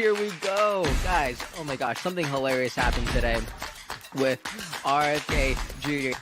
here we go. Guys, oh my gosh, something hilarious happened today with RFK Jr.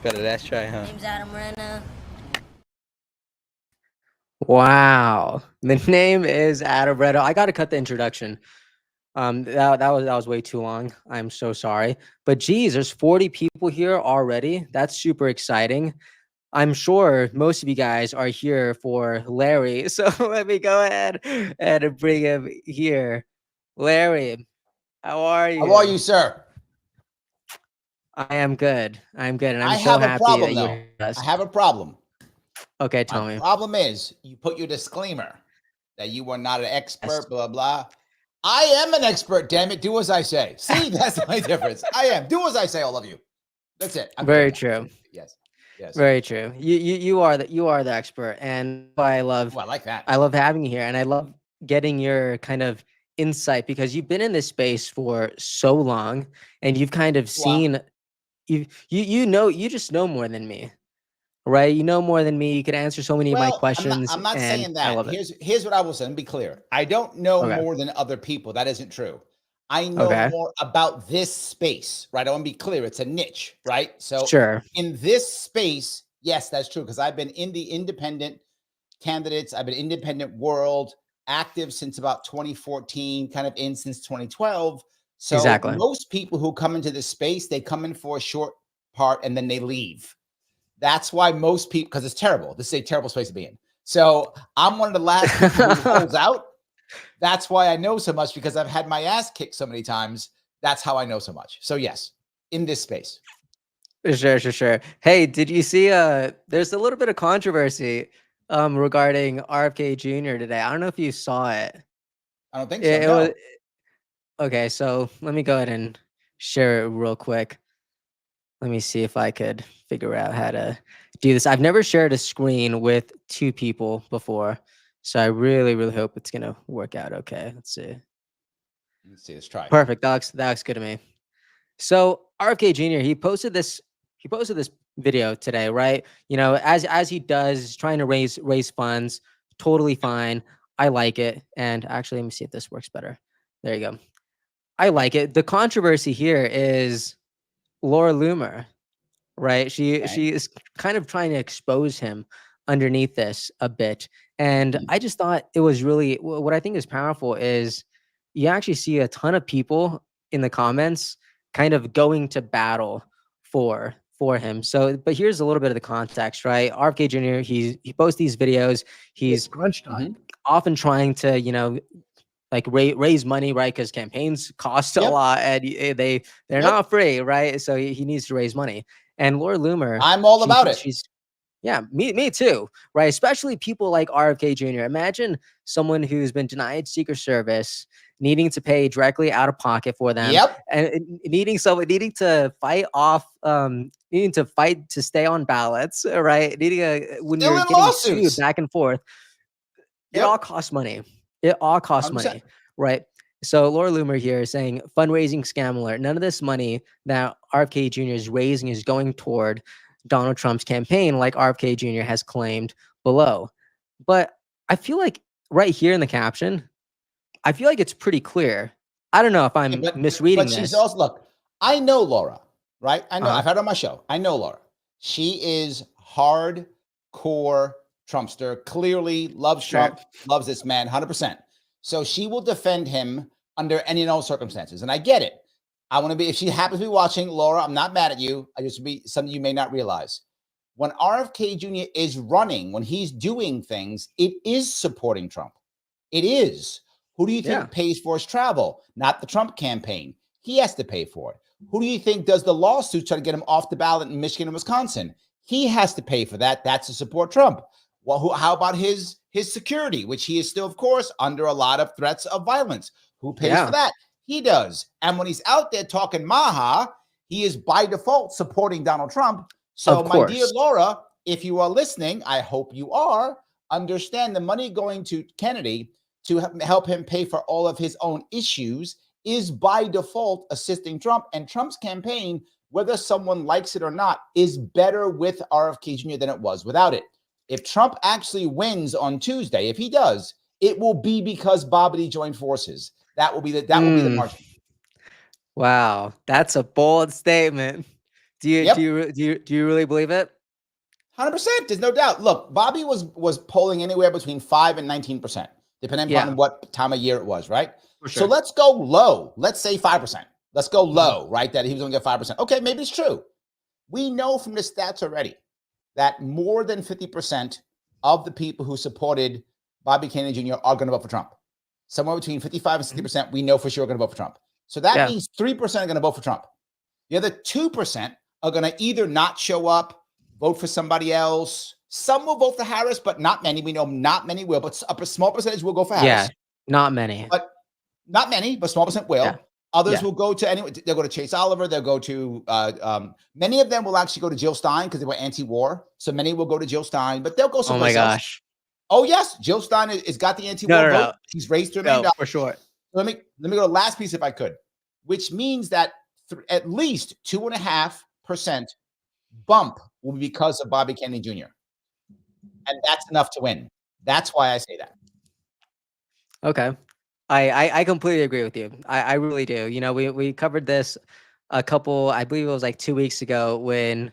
Got a last try, huh? Name's Moreno. Wow, the name is Moreno. I got to cut the introduction. That was way too long. I'm so sorry. But geez, there's 40 people here already. That's super exciting. I'm sure most of you guys are here for Larry. So let me go ahead and bring him here. Larry, how are you? How are you, sir? I am good. I'm good. And I'm I so have a happy problem, that you're though. here with us. I have a problem. Okay, tell My me. problem is you put your disclaimer that you are not an expert, Yes. blah, blah. I am an expert, damn it. Do as I say. See, that's my difference. I am. Do as I say, all of you. That's it. I'm Very good. true. Yes. Yes. Very true. You are the expert, and I love Oh, I like that. I love having you here, and I love getting your kind of insight because you've been in this space for so long, and you've kind of seen you just know more than me, right? You know more than me. You could answer so many of my questions. I'm not and saying I that. love it. Here's what I will say. Let me be clear. I don't know Okay. more than other people. That isn't true. I know Okay. more about this space, right? I want to be clear. It's a niche, right? So Sure. in this space, yes, that's true. Because I've been in the independent candidates. I've been independent world active since about 2014, kind of in since 2012. So Exactly. most people who come into this space, they come in for a short part and then they leave. That's why most people, because it's terrible. This is a terrible space to be in. So I'm one of the last people who holds out. That's why I know so much, because I've had my ass kicked so many times. That's how I know so much. So yes, in this space. Sure. Hey, did you see there's a little bit of controversy regarding RFK Jr. today. I don't know if you saw it. I don't think so. No. Was okay, so let me go ahead and share it real quick. Let me see if I could figure out how to do this. I've never shared a screen with two people before, so I really hope it's gonna work out okay. Let's see. Let's try. Perfect. That looks good to me. So RFK Jr. He posted this video today, right? You know, as he does, trying to raise funds. Totally fine. I like it. And actually, let me see if this works better. There you go. I like it. The controversy here is Laura Loomer, right? She is kind of trying to expose him underneath this a bit. And I just thought it was really, what I think is powerful is you actually see a ton of people in the comments kind of going to battle for him. So, but here's a little bit of the context, right? RFK Jr. He posts these videos. He's crunch time. Often trying to, you know, like raise money, right? Because campaigns cost a lot, and they're not free, right? So he needs to raise money. And Laura Loomer, I'm all about it. Yeah, me too, right? Especially people like RFK Jr. Imagine someone who's been denied Secret Service, needing to pay directly out of pocket for them, and needing to fight off, needing to fight to stay on ballots, right? When you're getting sued back and forth, it all costs money. It all costs 100%. Money, right? So Laura Loomer here is saying fundraising scam alert. None of this money that RFK Jr. is raising is going toward Donald Trump's campaign, like RFK Jr. has claimed below. But I feel like right here in the caption, I feel like it's pretty clear. I don't know if I'm misreading this. But she's also, look, I know Laura. right? I know, I've had her on my show. I know Laura. She is hardcore Trumpster, clearly loves Trump, loves this man 100%. So she will defend him under any and all circumstances. And I get it. I want to be, if she happens to be watching, Laura, I'm not mad at you. I just be something you may not realize. When RFK Jr. is running, when he's doing things, it is supporting Trump. It is. Who do you think pays for his travel? Not the Trump campaign. He has to pay for it. Who do you think does the lawsuits trying to get him off the ballot in Michigan and Wisconsin? He has to pay for that. That's to support Trump. Well, how about his security, which he is still, of course, under a lot of threats of violence? Who pays for that? He does. And when he's out there talking MAHA, he is by default supporting Donald Trump. So, my dear Laura, if you are listening, I hope you are, understand the money going to Kennedy to help him pay for all of his own issues is by default assisting Trump. And Trump's campaign, whether someone likes it or not, is better with RFK Jr. than it was without it. If Trump actually wins on Tuesday, if he does, it will be because Bobbity joined forces. That will be the margin. Wow, that's a bold statement. Do you really believe it? 100%. There's no doubt. Look, Bobby was polling anywhere between 5 and 19%, depending on what time of year it was, right? For sure. So let's go low. Let's say 5%. Let's go low, right? That he was going to get 5%. Okay, maybe it's true. We know from the stats already that more than 50% of the people who supported Bobby Kennedy Jr. are going to vote for Trump. Somewhere between 55 and 60%, we know for sure are going to vote for Trump. So that means 3% are going to vote for Trump. The other 2% are going to either not show up, vote for somebody else. Some will vote for Harris, but not many. We know not many will, but a small percentage will go for Harris. Yeah, not many. But not many, but small percent will. Yeah. Others will go to anyone. They'll go to Chase Oliver. They'll go to many of them will actually go to Jill Stein because they were anti-war. So many will go to Jill Stein, but they'll go someplace else. Oh yes, Jill Stein has got the anti-war vote. She's raised $3 million for sure. Let me go to the last piece if I could, which means that at least 2.5% bump will be because of Bobby Kennedy Jr. And that's enough to win. That's why I say that. Okay. I completely agree with you. I really do. You know, we covered this a couple, I believe it was like 2 weeks ago when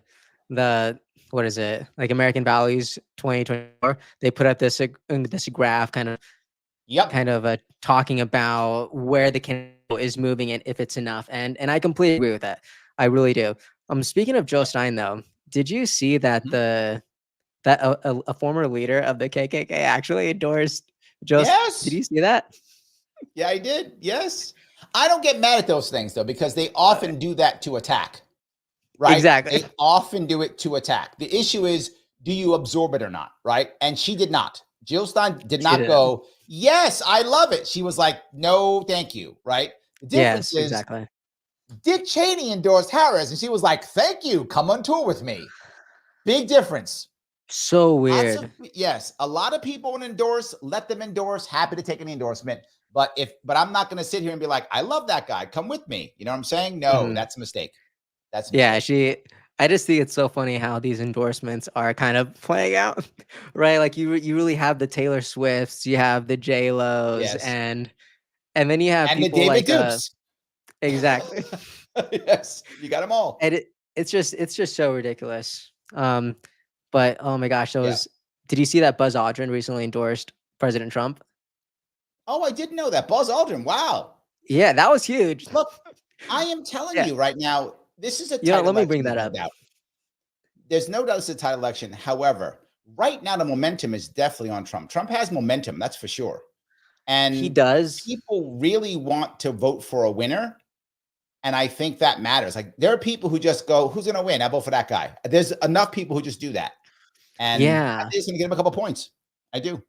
what is it? Like American Values 2024, they put up this graph kind of talking about where the Canada is moving and if it's enough. And I completely agree with that. I really do. Speaking of Joe Stein though, did you see that a former leader of the KKK actually endorsed Joe? Yes. Did you see that? Yeah, I did. Yes. I don't get mad at those things though, because they often do that to attack. Right? Exactly. They often do it to attack. The issue is, do you absorb it or not? Right? And she did not. Jill Stein did not go, yes, I love it. She was like, no, thank you. Right? The difference is exactly. Dick Cheney endorsed Harris and she was like, thank you. Come on tour with me. Big difference. So weird. Yes. A lot of people want to endorse, let them endorse, happy to take any endorsement. But I'm not going to sit here and be like, I love that guy. Come with me. You know what I'm saying? No, that's a mistake. I just think it's so funny how these endorsements are kind of playing out, right? Like you really have the Taylor Swifts, you have the J-Los, and then you have people the David like Dukes. Exactly. Yes, you got them all. And it's just so ridiculous. But oh my gosh, did you see that Buzz Aldrin recently endorsed President Trump? Oh, I didn't know that. Buzz Aldrin. Wow. Yeah, that was huge. Look, I am telling you right now, this is a tight election. Let me bring that up. There's no doubt it's a tight election. However, right now the momentum is definitely on Trump. Trump has momentum, that's for sure. And he does. People really want to vote for a winner. And I think that matters. Like there are people who just go, who's going to win? I vote for that guy. There's enough people who just do that. And I think it's going to get him a couple points. I do.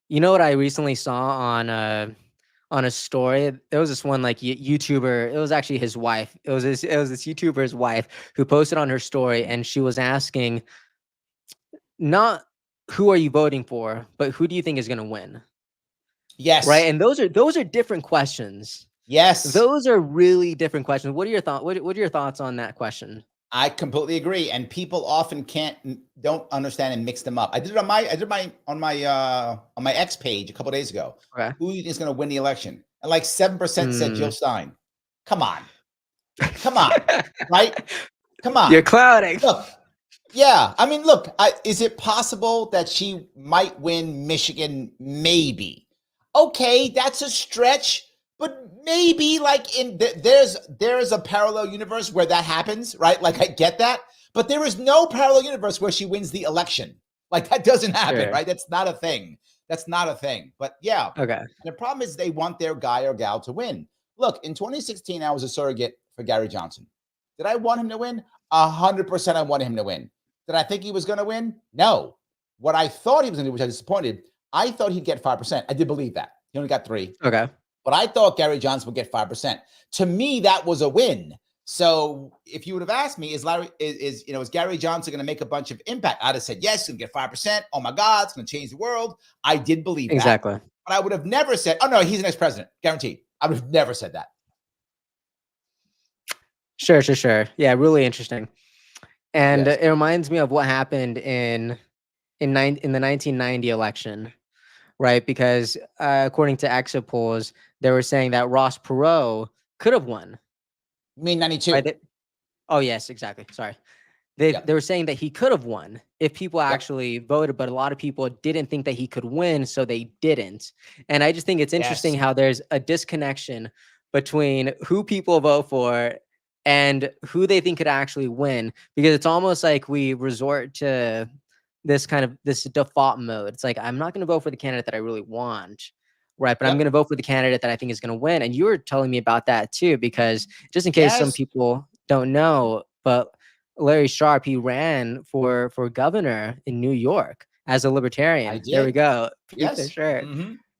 You know what I recently saw on a story? There was this one like YouTuber. It was actually his wife. It was this YouTuber's wife who posted on her story, and she was asking, not who are you voting for, but who do you think is going to win? Yes. Right. And those are different questions. Yes. Those are really different questions. What are your thoughts? What are your thoughts on that question? I completely agree. And people often don't understand and mix them up. I did it on my X page a couple of days ago. Okay. Who do you think is going to win the election? And like 7% said Jill Stein. Come on. Come on, right? Come on. You're clouding. Look, yeah. I mean, look, is it possible that she might win Michigan? Maybe. Okay, that's a stretch, but maybe like there's a parallel universe where that happens, right? Like I get that, but there is no parallel universe where she wins the election. Like that doesn't happen, Sure. right? That's not a thing. That's not a thing. But yeah, Okay. the problem is they want their guy or gal to win. Look, in 2016, I was a surrogate for Gary Johnson. Did I want him to win? 100% I wanted him to win. Did I think he was going to win? No. What I thought he was going to do, which I was disappointed, I thought he'd get 5%. I did believe that. He only got 3. Okay. But I thought Gary Johnson would get 5%. To me, that was a win. So if you would have asked me, is Gary Johnson going to make a bunch of impact? I'd have said, yes, he's going to get 5%. Oh my God, it's going to change the world. I did believe that. Exactly. But I would have never said, oh no, he's the next president. Guaranteed. I would have never said that. Sure. Yeah, really interesting. And Yes. it reminds me of what happened in the 1990 election, right? Because according to exit polls, they were saying that Ross Perot could have won. You mean 92? Right? Oh yes, exactly. Sorry. They were saying that he could have won if people actually voted, but a lot of people didn't think that he could win, so they didn't. And I just think it's interesting how there's a disconnection between who people vote for and who they think could actually win, because it's almost like we resort to this default mode. It's like, I'm not going to vote for the candidate that I really want, right? But I'm going to vote for the candidate that I think is going to win. And you were telling me about that too, because just in case some people don't know, but Larry Sharpe, he ran for governor in New York as a Libertarian. There we go. Yes. Sure.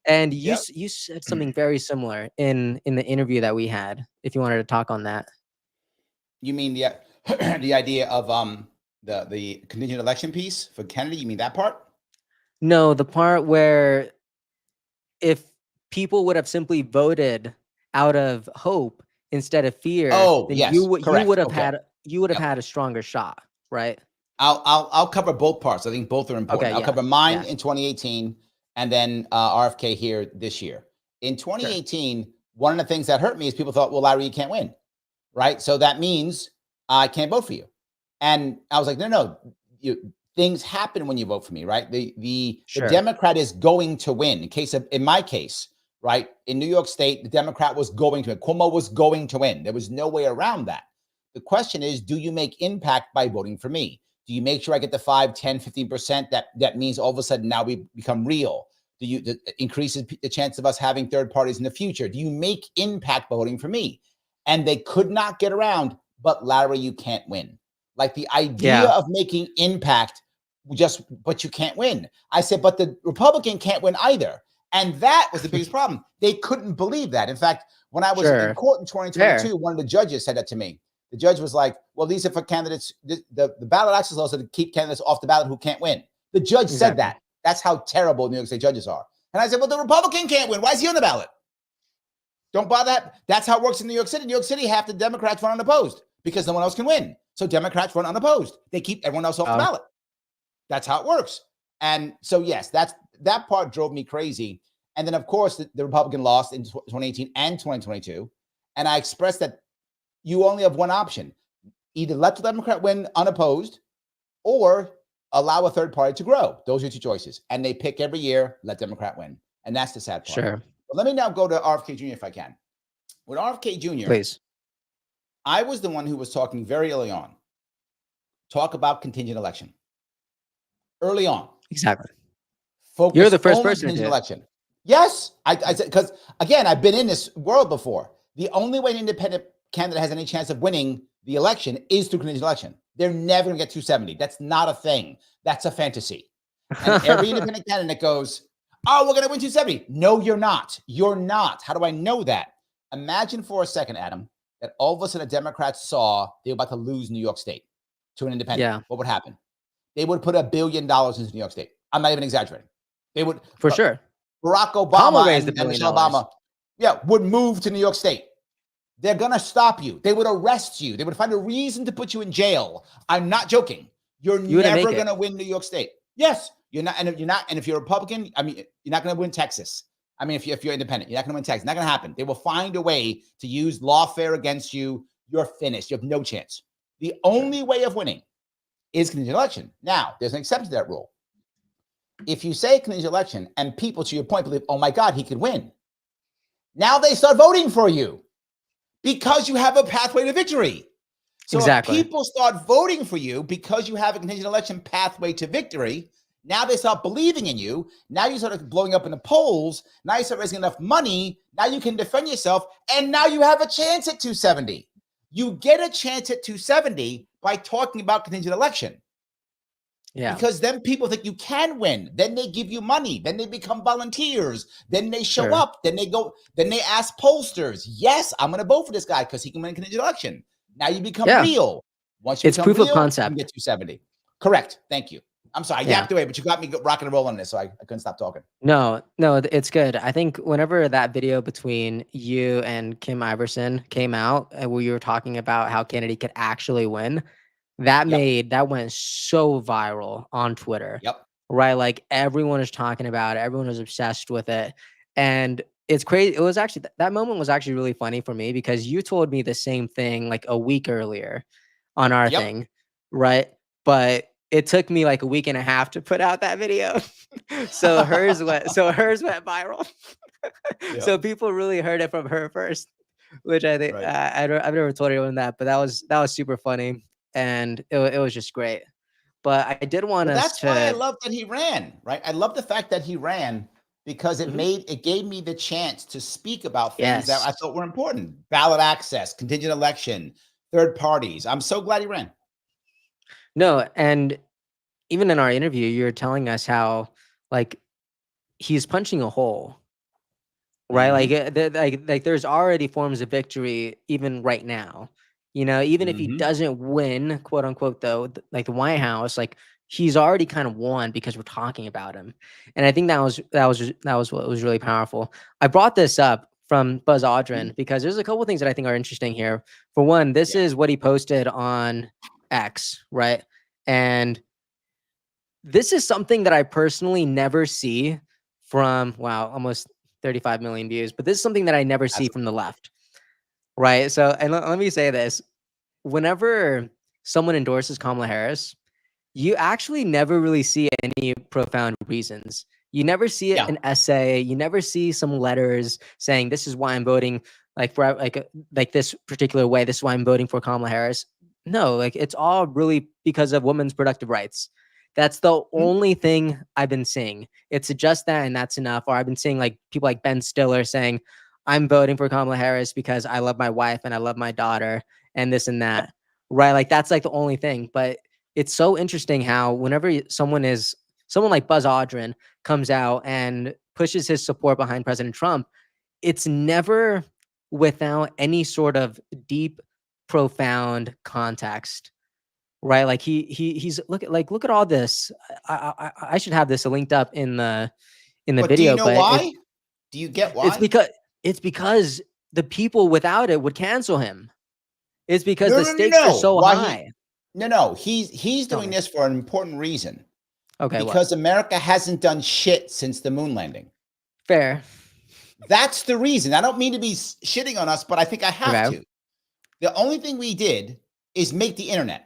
And you said something very similar in the interview that we had, if you wanted to talk on that. You mean the idea of the contingent election piece for Kennedy? You mean that part? No, the part where if people would have simply voted out of hope instead of fear, then you would have had a stronger shot, right? I'll cover both parts. I think both are important. I'll cover mine in 2018 and then RFK here this year. In 2018, one of the things that hurt me is people thought, well, Larry, you can't win, right? So that means I can't vote for you. And I was like, no, things happen when you vote for me, right? The Democrat is going to win. In my case, right? In New York State, the Democrat was going to win. Cuomo was going to win. There was no way around that. The question is, do you make impact by voting for me? Do you make sure I get the 5, 10, 15% that means all of a sudden now we become real? Increases the chance of us having third parties in the future? Do you make impact by voting for me? And they could not get around, but Larry, you can't win. Like the idea of making impact, but you can't win. I said, but the Republican can't win either. And that was the biggest problem. They couldn't believe that. In fact, when I was in court in 2022, one of the judges said that to me. The judge was like, well, these are for candidates. The ballot access law said to keep candidates off the ballot who can't win. The judge said that. That's how terrible New York State judges are. And I said, well, the Republican can't win. Why is he on the ballot? Don't bother that. That's how it works in New York City. New York City, half the Democrats run unopposed because no one else can win. So Democrats run unopposed. They keep everyone else off the ballot. That's how it works. And so, yes, that part drove me crazy. And then, of course, the Republican lost in 2018 and 2022. And I expressed that you only have one option. Either let the Democrat win unopposed or allow a third party to grow. Those are your two choices. And they pick every year, let Democrat win. And that's the sad part. Sure. But let me now go to RFK Jr. if I can. With RFK Jr., please. I was the one who was talking very early on. Talk about contingent election. Early on. Exactly. Focus. You're the first person to election. Yes. I said, because again, I've been in this world before. The only way an independent candidate has any chance of winning the election is through contingent election. They're never going to get 270. That's not a thing. That's a fantasy. And every independent candidate goes, oh, we're going to win 270. No, you're not. You're not. How do I know that? Imagine for a second, Adam, that all of a sudden the Democrats saw they were about to lose New York State to an independent. Yeah. What would happen? They would put $1 billion into New York State. I'm not even exaggerating. They would. For sure. Barack Obama and Michelle Obama, would move to New York State. They're going to stop you. They would arrest you. They would find a reason to put you in jail. I'm not joking. You're never going to win New York State. Yes, you're not. And if you're a Republican, I mean, you're not going to win Texas. I mean, if you're independent, you're not going to win Texas. Not going to happen. They will find a way to use lawfare against you. you're finished. You have no chance. The only way of winning is contingent election. Now, there's an exception to that rule. If you say contingent election and people, to your point, believe, oh my God, he could win. Now they start voting for you because you have a pathway to victory. So Exactly. if people start voting for you because you have a contingent election pathway to victory, now they start believing in you. Now you start blowing up in the polls. Now you start raising enough money. Now you can defend yourself. And now you have a chance at 270. You get a chance at 270 by talking about contingent election. Yeah. Because then people think you can win. Then they give you money. Then they become volunteers. Then they show up. Then they go. Then they ask pollsters, yes, I'm going to vote for this guy because he can win a contingent election. Now you become real. Once you it's become proof real, of concept. you get 270. Correct. Thank you. I'm sorry. I yapped away, but you got me rocking and rolling on this, so I couldn't stop talking. No, it's good. I think whenever that video between you and Kim Iversen came out, where you were talking about how Kennedy could actually win, that went so viral on Twitter. Right? Like everyone is talking about it. Everyone was obsessed with it. And it's crazy. It was actually, that moment was actually really funny for me because you told me the same thing like a week earlier on our thing. Right? But it took me like a week and a half to put out that video. so hers went viral. So people really heard it from her first, which I think I've never told anyone that, but that was super funny. And it was just great. But I did want us that's why I love that he ran, right? I love the fact that he ran because it gave me the chance to speak about things that I thought were important. Ballot access, contingent election, third parties. I'm so glad he ran. No, and even in our interview, you're telling us how like he's punching a hole. Right? Like there's already forms of victory even right now. You know, even if he doesn't win, quote unquote, though, like the White House, like he's already kind of won because we're talking about him. And I think that was what was really powerful. I brought this up from Buzz Aldrin because there's a couple of things that I think are interesting here. For one, this is what he posted on X, right? And this is something that I personally never see from, wow, almost 35 million views, but this is something that I never see from the left, right? So, and let me say this. Whenever someone endorses Kamala Harris, you actually never really see any profound reasons. You never see an essay. You never see some letters saying, this is why I'm voting like for like this particular way. This is why I'm voting for Kamala Harris. No, like it's all really because of women's productive rights. That's the only thing I've been seeing. It's just that, and that's enough. Or I've been seeing like people like Ben Stiller saying, I'm voting for Kamala Harris because I love my wife and I love my daughter and this and that. Right? Like that's like the only thing. But it's so interesting how whenever someone like Buzz Aldrin comes out and pushes his support behind President Trump, it's never without any sort of deep, profound context. Right, like he's look at all this. I should have this linked up in the video. Do you know why? Do you get why? It's because the people without it would cancel him. It's because the stakes are so high. He's doing this for an important reason. Okay, because America hasn't done shit since the moon landing. Fair. That's the reason. I don't mean to be shitting on us, but I think I have to. The only thing we did is make the internet.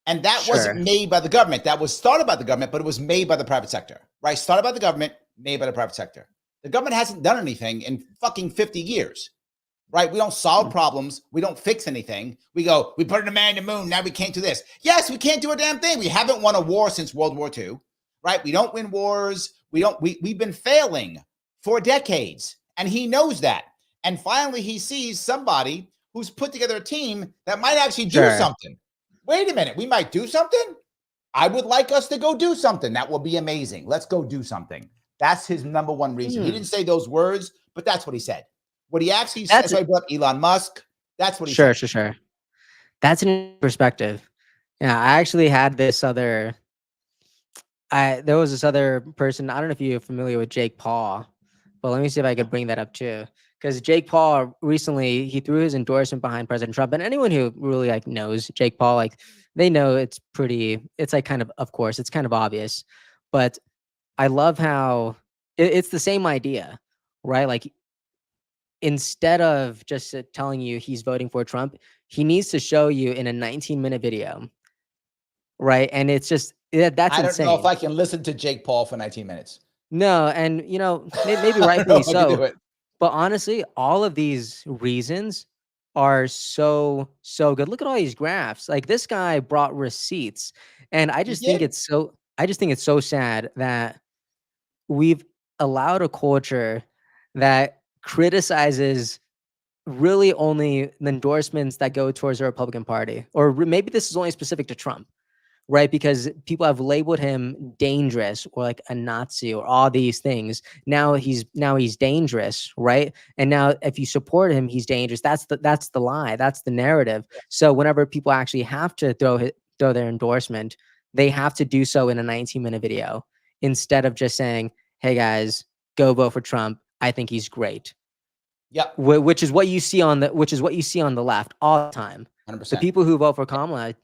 And that wasn't made by the government. That was started by the government, but it was made by the private sector, right? Started by the government, made by the private sector. The government hasn't done anything in fucking 50 years, right? We don't solve problems. We don't fix anything. We go, we put a man in the moon. Now we can't do this. Yes, we can't do a damn thing. We haven't won a war since World War II, right? We don't win wars. We've been failing for decades. And he knows that. And finally, he sees somebody who's put together a team that might actually do something. Wait a minute, we might do something? I would like us to go do something. That will be amazing. Let's go do something. That's his number one reason. He didn't say those words, but that's what he said. What he actually said, I brought Elon Musk. That's what he said. Sure. That's an perspective. Yeah, I actually had this other, there was this other person. I don't know if you're familiar with Jake Paul, but let me see if I could bring that up too. Because Jake Paul recently, he threw his endorsement behind President Trump. And anyone who really like knows Jake Paul, like they know it's like kind of course, it's kind of obvious. But I love how it's the same idea, right? Like instead of just telling you he's voting for Trump, he needs to show you in a 19-minute video, right? And it's just that's I don't know if insane. I can listen to Jake Paul for 19 minutes. No, and maybe I don't know rightfully if I can do so. it. But honestly, all of these reasons are so good. Look at all these graphs. Like this guy brought receipts, and I He just think did. it's so. I just think it's so sad that we've allowed a culture that criticizes really only the endorsements that go towards the Republican Party, or maybe this is only specific to Trump, right? Because people have labeled him dangerous or like a Nazi or all these things. Now he's dangerous, right? And now if you support him, he's dangerous. That's the lie. That's the narrative. So whenever people actually have to throw their endorsement, they have to do so in a 19-minute video instead of just saying, "Hey guys, go vote for Trump. I think he's great." Yep. Which is what you see on the left all the time. 100%. The people who vote for Kamala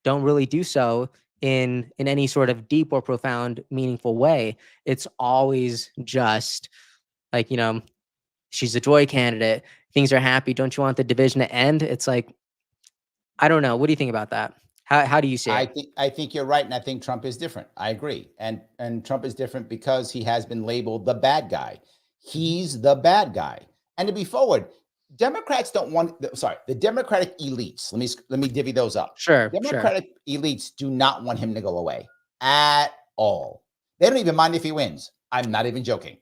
don't really do so in any sort of deep or profound, meaningful way. It's always just like, she's a joy candidate. Things are happy. Don't you want the division to end? It's like, I don't know. What do you think about that? How do you see it? I think you're right, and I think Trump is different. I agree, and Trump is different because he has been labeled the bad guy. He's the bad guy. And to be forward, Democrats don't want. The Democratic elites. Let me divvy those up. Sure. Democratic elites do not want him to go away at all. They don't even mind if he wins. I'm not even joking.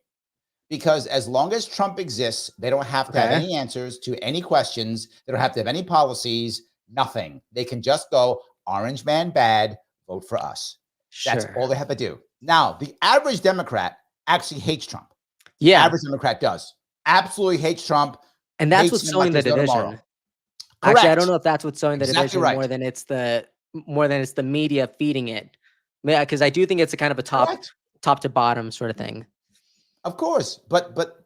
Because as long as Trump exists, they don't have to have any answers to any questions. They don't have to have any policies, nothing. They can just go, orange man bad, vote for us. That's all they have to do. Now, the average Democrat actually hates Trump. Yeah. The average Democrat does. Absolutely hates Trump. And that's what's sowing the division. Actually, I don't know if that's what's sowing the division more than it's the media feeding it. Yeah, because I do think it's a kind of a top to bottom sort of thing. Of course, but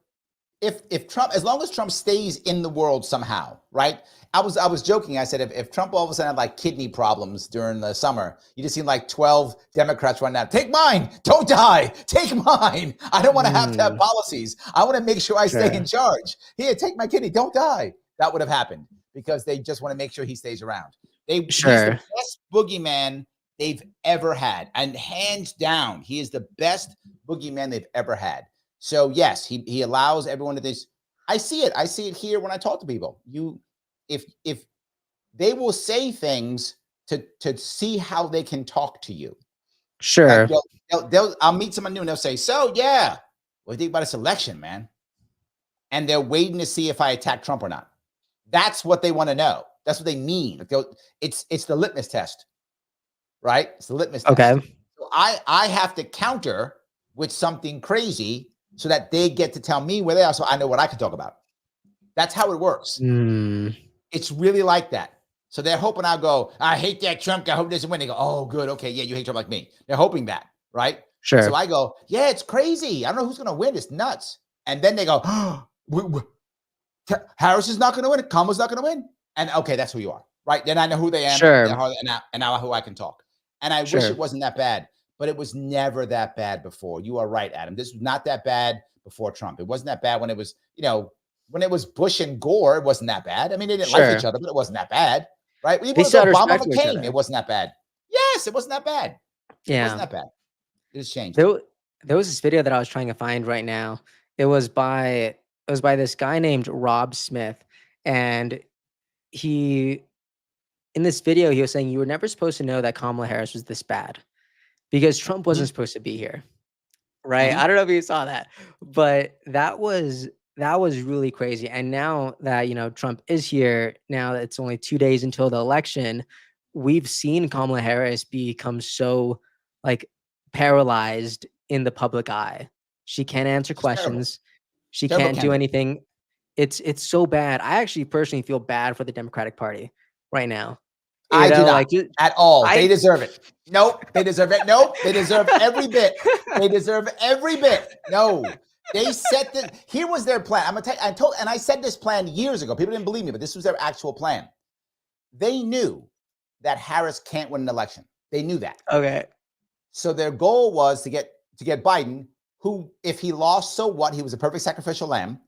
if Trump, as long as Trump stays in the world somehow, right? I was joking. I said if Trump all of a sudden had like kidney problems during the summer, you just seen like 12 Democrats run out. Take mine, don't die. Take mine. I don't want to have policies. I want to make sure I stay in charge. Here, take my kidney, don't die. That would have happened because they just want to make sure he stays around. He's the best boogeyman they've ever had, and hands down, he is the best boogeyman they've ever had. So yes, he allows everyone to this. I see it here when I talk to people. If they will say things to see how they can talk to you. Sure. Like I'll meet someone new and they'll say, so yeah, what do you think about this election, man? And they're waiting to see if I attack Trump or not. That's what they want to know. That's what they mean. It's the litmus test, right? It's the litmus test. Okay. So I have to counter with something crazy so that they get to tell me where they are, so I know what I can talk about. That's how it works. It's really like that. So they're hoping I'll go, I hate that Trump guy. I hope he doesn't win. They go, oh, good. Okay, yeah, you hate Trump like me. They're hoping that, right? Sure. So I go, yeah, it's crazy. I don't know who's going to win. It's nuts. And then they go, oh, Harris is not going to win. Kamala's not going to win. And okay, that's who you are, right? Then I know who they am. Sure. And now who I can talk. And I wish it wasn't that bad. But it was never that bad before. You are right, Adam. This was not that bad before Trump. It wasn't that bad when it was, when it was Bush and Gore. It wasn't that bad. I mean, they didn't like each other, but it wasn't that bad, right? Even when Obama and McCain, it wasn't that bad. Yes, it wasn't that bad. Yeah, it wasn't that bad. It has changed. There was this video that I was trying to find right now. It was by this guy named Rob Smith, and in this video he was saying you were never supposed to know that Kamala Harris was this bad. Because Trump wasn't supposed to be here, right? I don't know if you saw that, but that was really crazy. And now that Trump is here, now that it's only 2 days until the election, we've seen Kamala Harris become so like paralyzed in the public eye. She can't answer questions. She can't do anything. It's so bad. I actually personally feel bad for the Democratic Party right now. I do not at all. They deserve it. Nope. They deserve it. Nope. They deserve every bit. They deserve every bit. No. They set here was their plan. I'm gonna tell you, I said this plan years ago. People didn't believe me, but this was their actual plan. They knew that Harris can't win an election. They knew that. Okay. So their goal was to get Biden, who, if he lost, so what? He was a perfect sacrificial lamb.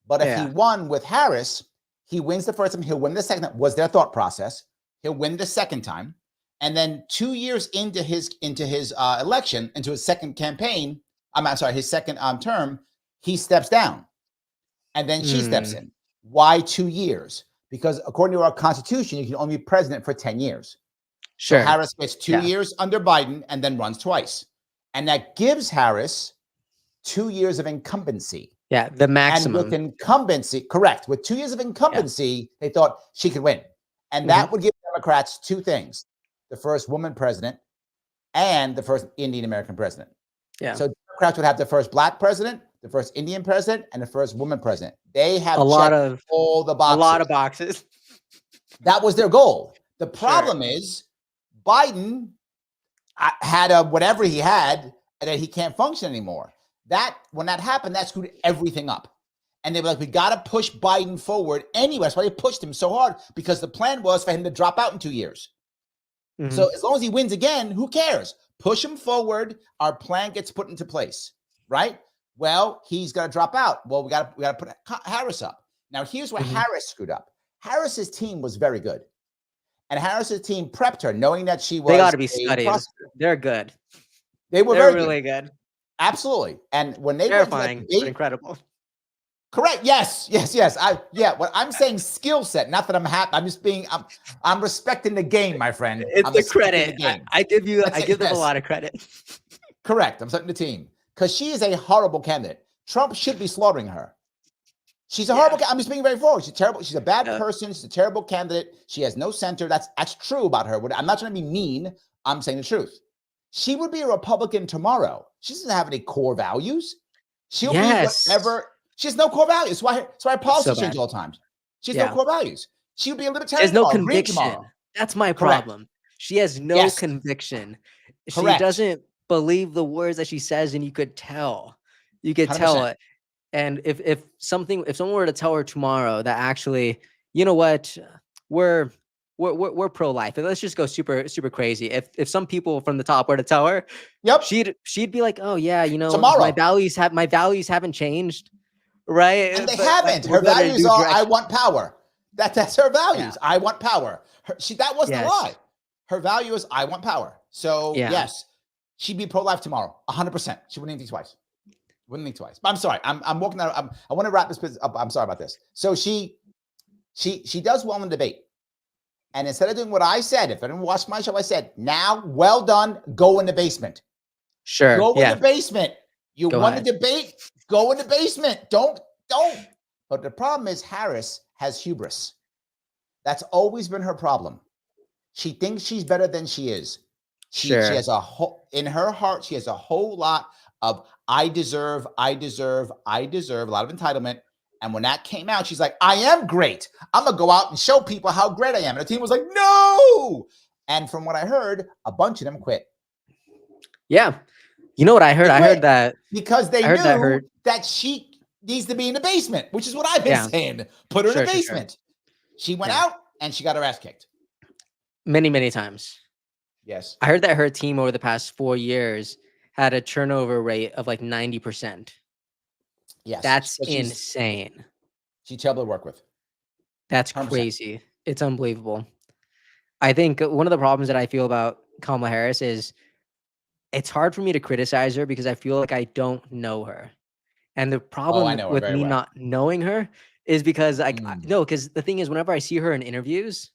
But if he won with Harris, he wins the first time, he'll win the second time, was their thought process. He'll win the second time. And then 2 years into his election, into his second campaign, I'm sorry, his second term, he steps down. And then she steps in. Why 2 years? Because according to our Constitution, you can only be president for 10 years. Sure. So Harris gets 2 years under Biden and then runs twice. And that gives Harris 2 years of incumbency. Yeah, the maximum. And with incumbency, correct. With 2 years of incumbency, they thought she could win. And that would give Democrats two things: the first woman president and the first Indian American president. Yeah. So Democrats would have the first Black president, the first Indian president, and the first woman president. They have checked all the boxes. A lot of boxes. That was their goal. The problem is Biden had whatever he had, and that he can't function anymore. When that happened, that screwed everything up. And they were like, we got to push Biden forward anyway. That's why they pushed him so hard, because the plan was for him to drop out in 2 years. So as long as he wins again, who cares? Push him forward. Our plan gets put into place, right? Well, he's going to drop out. Well, we got to put Harris up. Now, here's where Harris screwed up. Harris's team was very good. And Harris's team prepped her, knowing that she was. They got to be studied. They're good. They're really good. Absolutely. And when they terrifying, but incredible. Correct. Yes. What I'm saying, skill set. Not that I'm happy. I'm just being. I'm respecting the game, my friend. It's the credit. I give them a lot of credit. Correct. I'm setting the team, because she is a horrible candidate. Trump should be slaughtering her. She's a horrible. I'm just being very forward. She's terrible. She's a bad person. She's a terrible candidate. She has no center. That's true about her. I'm not trying to be mean. I'm saying the truth. She would be a Republican tomorrow. She doesn't have any core values. She'll be whatever. She has no core values. That's why her policies change all the time. She has no core values. She would be a libertarian. There's no conviction. That's my problem. Correct. She has no conviction. Correct. She doesn't believe the words that she says, and you could tell. You could 100%. Tell it. And if someone were to tell her tomorrow that actually, you know what, we're pro-life, and let's just go super crazy. If some people from the top were to tell her, she'd be like, oh yeah, you know, tomorrow my values haven't changed. Right. And they haven't. Her values are, I want power. That's her values. Yeah. I want power. That wasn't a lie. Her value is, I want power. So yes, she'd be pro-life tomorrow. 100%. She wouldn't think twice. But I'm sorry. I'm walking out. I want to wrap this business up. I'm sorry about this. So she does well in debate. And instead of doing what I said, if I didn't watch my show, I said, now, well done. Go in the basement. Sure. Go in the basement. You won the debate. Go in the basement. Don't. But the problem is Harris has hubris. That's always been her problem. She thinks she's better than she is. She has in her heart, she has a whole lot of I deserve, a lot of entitlement. And when that came out, she's like, I am great. I'm going to go out and show people how great I am. And the team was like, no. And from what I heard, a bunch of them quit. Yeah. You know what I heard? I heard that because they knew that she needs to be in the basement, which is what I've been saying. Put her in the basement. She went out and she got her ass kicked. Many times. Yes. I heard that her team over the past 4 years had a turnover rate of like 90%. Yes. That's insane. She's terrible to work with. That's 100%. Crazy. It's unbelievable. I think one of the problems that I feel about Kamala Harris is it's hard for me to criticize her because I feel like I don't know her. And the problem with me not knowing her is because because the thing is, whenever I see her in interviews,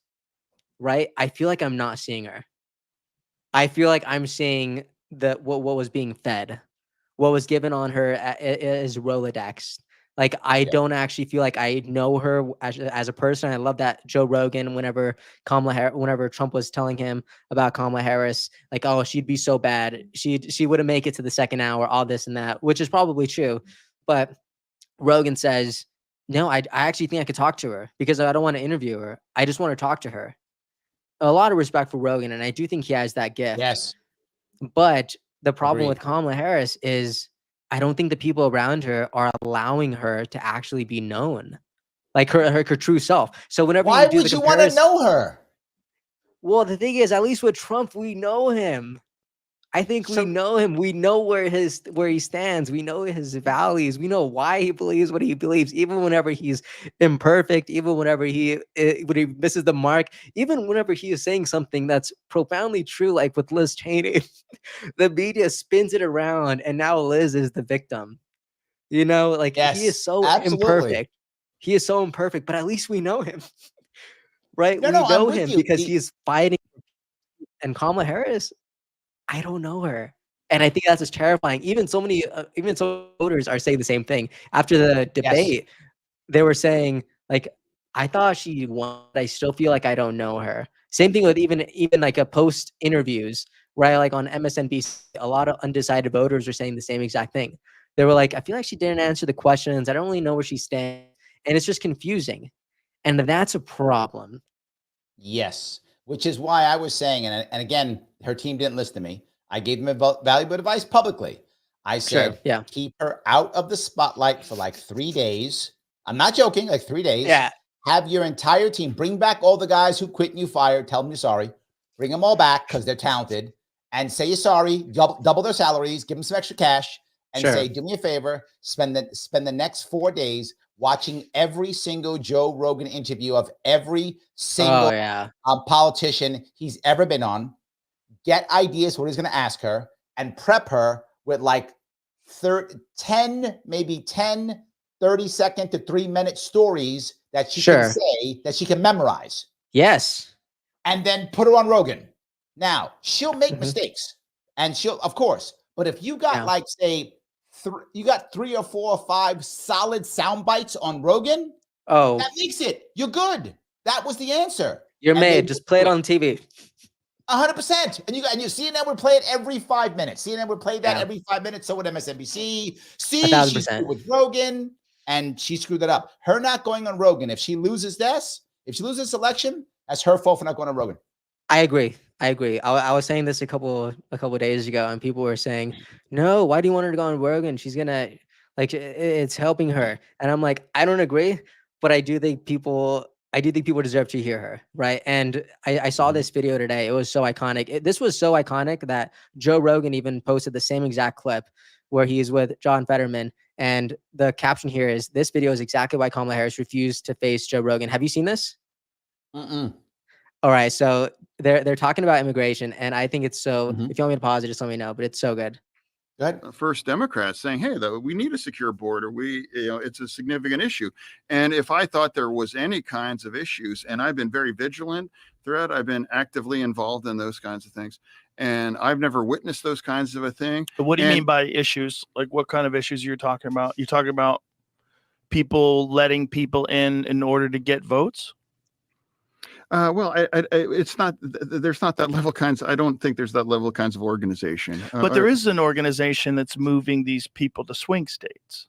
right, I feel like I'm not seeing her. I feel like I'm seeing what was being fed, what was given on her as Rolodex. Like, I don't actually feel like I know her as a person. I love that Joe Rogan, whenever Trump was telling him about Kamala Harris, like, oh, she'd be so bad. She wouldn't make it to the second hour, all this and that, which is probably true. But Rogan says, no, I actually think I could talk to her because I don't want to interview her. I just want to talk to her. A lot of respect for Rogan, and I do think he has that gift. Yes. But the problem with Kamala Harris is I don't think the people around her are allowing her to actually be known, like her true self. So whenever why would you want to know her? Well, the thing is, at least with Trump, we know him. I think we So know him. We know where he stands. We know his values. We know why he believes what he believes, even whenever he's imperfect, even whenever when he misses the mark, even whenever he is saying something that's profoundly true, like with Liz Cheney. The media spins it around, and now Liz is the victim. You know, like he is Yes, so absolutely. imperfect. He is so imperfect, but at least we know him, right? No, We no, I'm know with him you. because he is fighting. And Kamala Harris, I don't know her. And I think that's just terrifying. Even some voters are saying the same thing. After the Yes. debate, they were saying, like, I thought she won, but I still feel like I don't know her. Same thing with even like a post interviews, right? Like on MSNBC, a lot of undecided voters are saying the same exact thing. They were like, I feel like she didn't answer the questions. I don't really know where she stands. And it's just confusing. And that's a problem. Yes, which is why I was saying, and again, her team didn't listen to me. I gave them valuable advice publicly. I Sure. said, Yeah. keep her out of the spotlight for like 3 days. I'm not joking, like 3 days. Yeah. Have your entire team bring back all the guys who quit and you fired. Tell them you're sorry. Bring them all back because they're talented and say you're sorry. Double their salaries. Give them some extra cash and Sure. say, do me a favor. Spend the next 4 days watching every single Joe Rogan interview of every single Oh, yeah. politician he's ever been on, get ideas what he's going to ask her, and prep her with like 10, maybe 10, 30-second to 3-minute stories that she can Sure. say, that she can memorize, Yes. and then put her on Rogan. Now, she'll make Mhm. mistakes, and she'll, of course, but if you got Yeah. like, say, you got 3 or 4 or 5 solid sound bites on Rogan, Oh, that makes it. You're good. That was the answer. you're And they made. Just play it do on TV. 100%. And you CNN would play it every 5 minutes. CNN would play that Yeah. every 5 minutes. So would MSNBC. See, she's 1,000%. with Rogan, and she screwed that up. Her not going on Rogan. If she loses this election, that's her fault for not going on Rogan. I agree. I was saying this a couple days ago, and people were saying, "No, why do you want her to go on Rogan? She's gonna like it's helping her." And I'm like, I don't agree, but I do think people deserve to hear her, right? And I saw this video today. It was so iconic. This was so iconic that Joe Rogan even posted the same exact clip where he's with John Fetterman, and the caption here is, "This video is exactly why Kamala Harris refused to face Joe Rogan." Have you seen this? Mm-mm. All right, so they're talking about immigration, and I think it's so. Mhm. If you want me to pause it, just let me know. But it's so good. Go ahead. First Democrats saying, hey, though, we need a secure border. It's a significant issue. And if I thought there was any kinds of issues, and I've been very vigilant throughout, I've been actively involved in those kinds of things. And I've never witnessed those kinds of a thing. What do you mean by issues? Like what kind of issues you're talking about? You're talking about people letting people in order to get votes? Well, it's not. There's not that level kinds. I don't think there's that level kinds of organization. But there is an organization that's moving these people to swing states.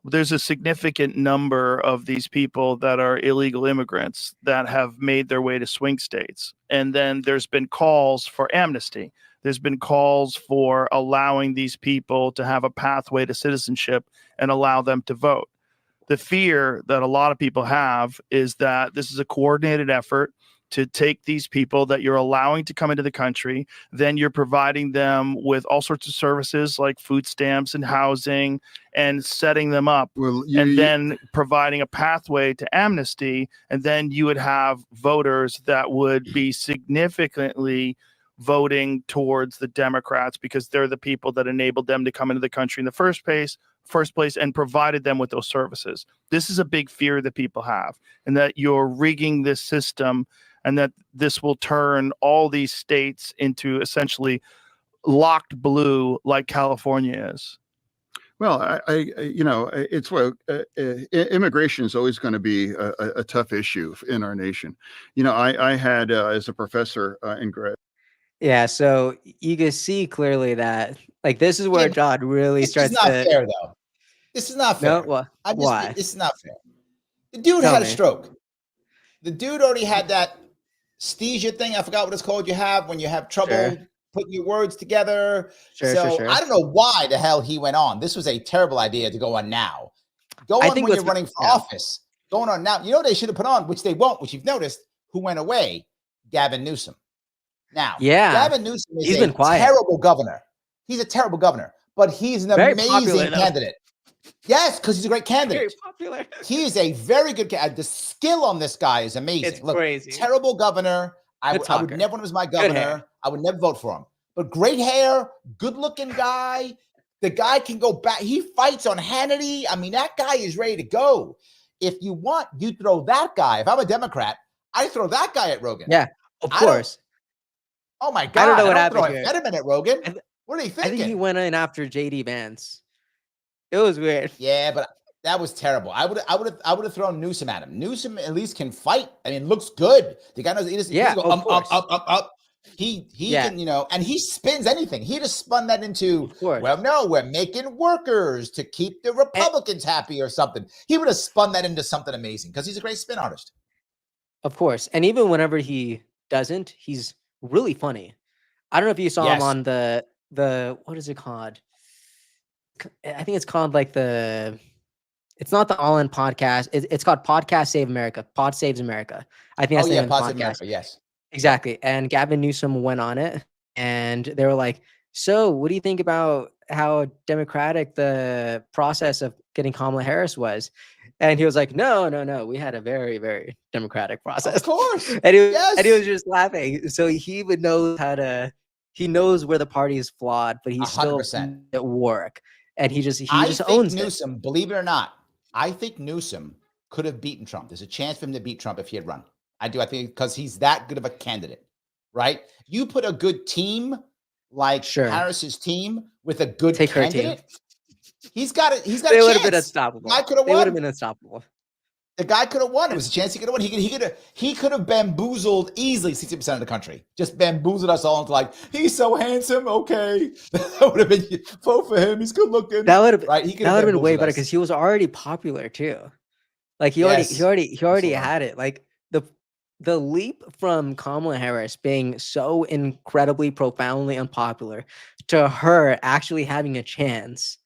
There's a significant number of these people that are illegal immigrants that have made their way to swing states. And then there's been calls for amnesty. There's been calls for allowing these people to have a pathway to citizenship and allow them to vote. The fear that a lot of people have is that this is a coordinated effort to take these people that you're allowing to come into the country, then you're providing them with all sorts of services like food stamps and housing and setting them up, and then providing a pathway to amnesty. And then you would have voters that would be significantly voting towards the Democrats because they're the people that enabled them to come into the country in the first place and provided them with those services. This is a big fear that people have, and that you're rigging this system and that this will turn all these states into essentially locked blue like California is. Well, it's what immigration is always going to be a tough issue in our nation. I had as a professor in grad. Yeah, so you can see clearly that like this is where John really This is starts not to. fair, though. This is not No, fair. why? This is not fair. The dude Tell had a me. stroke. The dude already had that anesthesia thing. I forgot what it's called. You have when you have trouble Sure. putting your words together. Sure. I don't know why the hell he went on. This was a terrible idea to go on now. Go I on think when you're what's- running for yeah. office. Going on now. You know they should have put on, which they won't, which you've noticed, who went away? Gavin Newsom. Now, Yeah, Gavin Newsom is he's a been quiet. terrible governor. He's a terrible governor, but he's an Very amazing popular, though. candidate. Yes, because he's a great Very candidate. popular. He is a very good candidate. The skill on this guy is amazing. It's Look, crazy. terrible governor. I Good would talker. never want him as my Good hair. governor. I would never vote for him. But great hair, good-looking guy. The guy can go back. He fights on Hannity. I mean, that guy is ready to go. If you want, you throw that guy. If I'm a Democrat, I throw that guy at Rogan. Yeah, of I don't- course. Oh my God! I don't know what throw happened a here. Fetterman at Rogan. What are you I thinking? think he went in after JD Vance. It was weird. Yeah, but that was terrible. I would have thrown Newsom at him. Newsom at least can fight. I mean, looks good. The guy knows he doesn't Yeah, go of course. up. He Yeah. can, and he spins anything. He just spun that into, Of course. well, no, we're making workers to keep the Republicans happy or something. He would have spun that into something amazing because he's a great spin artist. Of course. And even whenever he doesn't, he's really funny. I don't know if you saw him Yes. on the what is it called? I think it's called like it's not the All In podcast. It's called Podcast Save America. Pod Saves America. I think that's Oh the yeah, name of the Positive podcast. America, yes. Exactly. And Gavin Newsom went on it and they were like, so what do you think about how democratic the process of getting Kamala Harris was? And he was like, no. We had a very, very democratic process. Of course. And he Yes. was just laughing. So he would know he knows where the party is flawed, but he's still 100%. at work. And he just I think owns it. Newsom, believe it or not, I think Newsom could have beaten Trump. There's a chance for him to beat Trump if he had run. I do. I think because he's that good of a candidate, right? You put a good team like Sure. Harris's team with a good Take her team. candidate. He's got it. He's got They a would chance. have been unstoppable. I could have They would won. have been unstoppable. The guy could have won. It was a chance he could have won. He could have bamboozled easily 60% of the country. Just bamboozled us all into like, he's so handsome. Okay. That would have been, vote for him. He's good looking. That would have right. He could have been way bamboozled better us. because he was already popular too. Like he Yes. already Absolutely. had it. Like the leap from Kamala Harris being so incredibly profoundly unpopular to her actually having a chance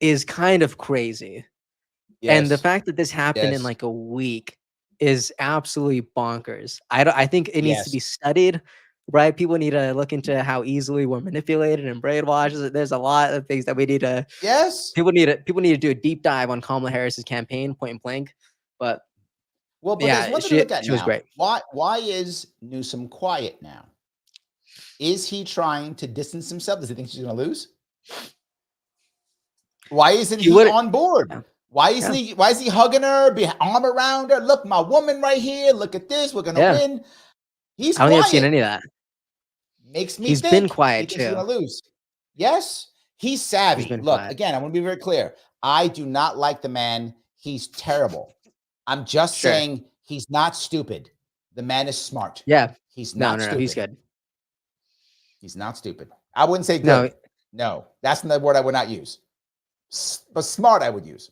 is kind of crazy. And the Yes. fact that this happened in Yes. like a week is absolutely bonkers. I think it needs to Yes. be studied, right? People need to look into how easily we're manipulated and brainwashed. There's a lot of things that we need to Yes. people need to do a deep dive on Kamala Harris's campaign, point blank. But Well, but yeah, there's one thing she to look at was now. great. Why is Newsom quiet now? Is he trying to distance himself? Does he think she's going to lose? Why isn't he wouldn't- on board? Yeah. Why isn't he? Why is he hugging her, arm around her? Look, my woman right here. Look at this. We're gonna Yeah. win. He's I don't think I've quiet. seen any of that. Makes me He's think been quiet, he thinks he's too. gonna lose. Yes, he's savvy. been Look, quiet. again, I want to be very clear. I do not like the man. He's terrible. I'm just Sure. saying he's not stupid. The man is smart. Yeah. He's No, not stupid. he's good. He's not stupid. I wouldn't say No. good. No, that's the word I would not use. But smart, I would use.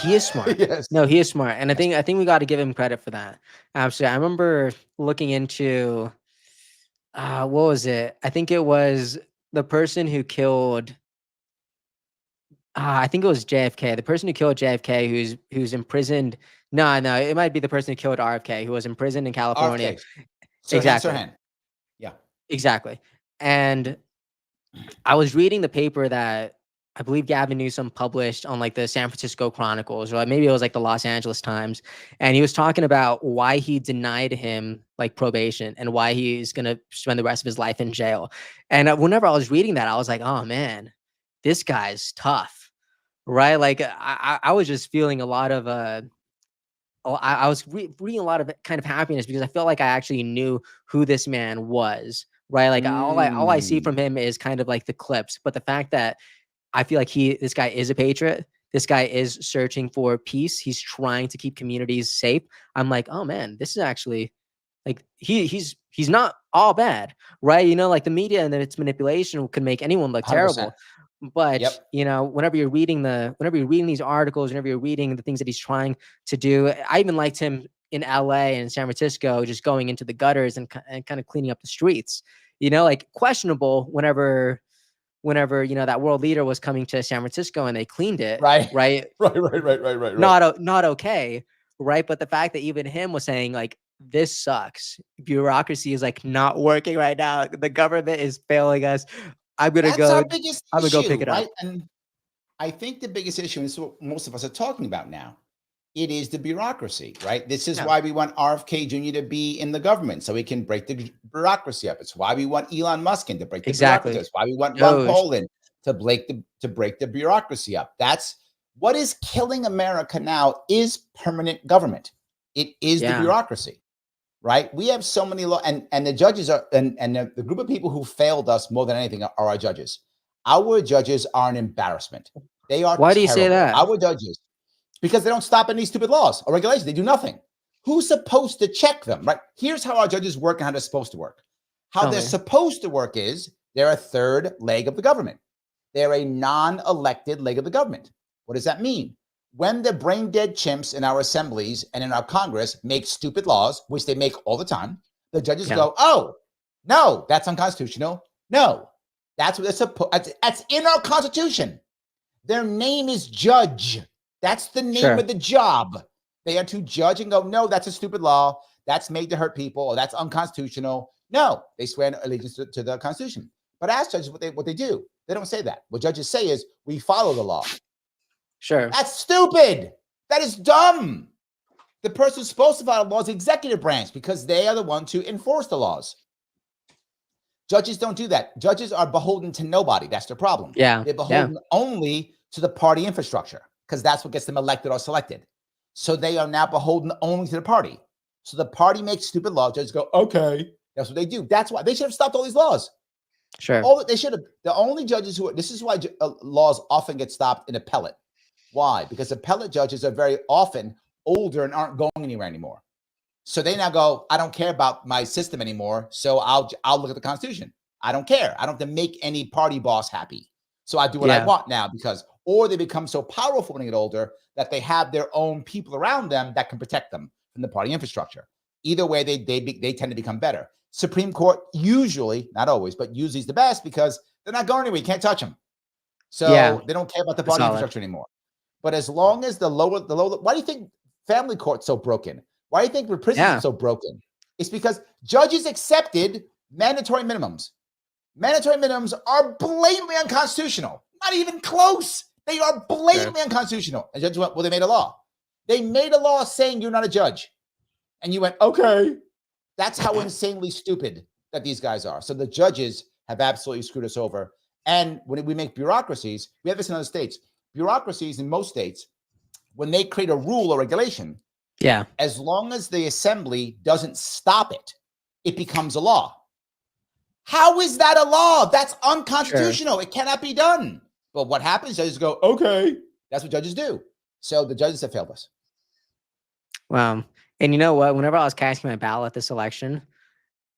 He is smart. Yes. No, he is smart. And I think we got to give him credit for that. Absolutely. I remember looking into what was it? I think it was the person who killed I think it was JFK. The person who killed JFK who's imprisoned. No, it might be the person who killed RFK, who was imprisoned in California. RFK. Sirhan, Exactly. Sirhan. Yeah. Exactly. And I was reading the paper that I believe Gavin Newsom published on like the San Francisco Chronicles, or maybe it was like the Los Angeles Times. And he was talking about why he denied him like probation and why he's going to spend the rest of his life in jail. And whenever I was reading that, I was like, oh man, this guy's tough, right? Like I was just feeling a lot of, I was reading a lot of kind of happiness because I felt like I actually knew who this man was, right? Like all I see from him is kind of like the clips, but the fact that I feel like this guy is a patriot. This guy is searching for peace. He's trying to keep communities safe. I'm like, oh man, this is actually like he's not all bad, right? You know, like the media and its manipulation can make anyone look 100%. terrible. But Yep. you know, whenever you're reading these articles, whenever you're reading the things that he's trying to do, I even liked him in LA and San Francisco, just going into the gutters and kind of cleaning up the streets. You know, like questionable whenever you know that world leader was coming to San Francisco and they cleaned it, Right. right? Right. Not okay, right? But the fact that even him was saying like this sucks. Bureaucracy is like not working right now. The government is failing us. I'm gonna That's our go. biggest I'm gonna go issue, pick it up. right? And I think the biggest issue, and this is what most of us are talking about now, it is the bureaucracy, right? This is Yeah. why we want RFK Jr. to be in the government, so he can break the bureaucracy up. It's why we want Elon Musk in to break the Exactly. bureaucracy up. It's why we want Ron Doge. Paul in to break the bureaucracy up. That's what is killing America now is permanent government. It is the Yeah. bureaucracy, right? We have so many law, and the judges are, and the group of people who failed us more than anything are our judges. Our judges are an embarrassment. They are Why do you say terrible. that? Our judges, because they don't stop any stupid laws or regulations. They do nothing. Who's supposed to check them, right? Here's how our judges work and how they're supposed to work. How Tell they're me. supposed to work is they're a third leg of the government. They're a non-elected leg of the government. What does that mean? When the brain dead chimps in our assemblies and in our Congress make stupid laws, which they make all the time, the judges go, oh, no, that's unconstitutional. No, that's what they're supposed. That's in our Constitution. Their name is judge. That's the name of the job. They are to judge and go, no, that's a stupid law. That's made to hurt people, or that's unconstitutional. No, they swear allegiance to the Constitution. But as judges, what they do, they don't say that. What judges say is, we follow the law. Sure. That's stupid. That is dumb. The person who's supposed to follow the law is the executive branch because they are the one to enforce the laws. Judges don't do that. Judges are beholden to nobody. That's their problem. Yeah. They're beholden only to the party infrastructure because that's what gets them elected or selected. So they are now beholden only to the party. So the party makes stupid laws. Judges go, okay. That's what they do. That's why they should have stopped all these laws. Sure. They should have. The only judges who, this is why laws often get stopped in appellate. Why? Because appellate judges are very often older and aren't going anywhere anymore. So they now go, I don't care about my system anymore. So I'll look at the Constitution. I don't care. I don't have to make any party boss happy. So I do what I want now because, or they become so powerful when they get older that they have their own people around them that can protect them from the party infrastructure. Either way, they tend to become better. Supreme Court usually, not always, but usually is the best because they're not going anywhere. You can't touch them. So they don't care about the party infrastructure anymore. But as long as the lower, why do you think family court's so broken? Why do you think prisons are so broken? It's because judges accepted mandatory minimums. Mandatory minimums are blatantly unconstitutional. Not even close. They are blatantly unconstitutional. And judges went, well, they made a law. They made a law saying you're not a judge. And you went, okay. That's how insanely stupid that these guys are. So the judges have absolutely screwed us over. And when we make bureaucracies, we have this in other states. Bureaucracies in most states, when they create a rule or regulation, as long as the assembly doesn't stop it, it becomes a law. How is that a law? That's unconstitutional. It cannot be done. But what happens? Judges go, okay. That's what judges do. So the judges have failed us. Wow. And you know what? Whenever I was casting my ballot this election,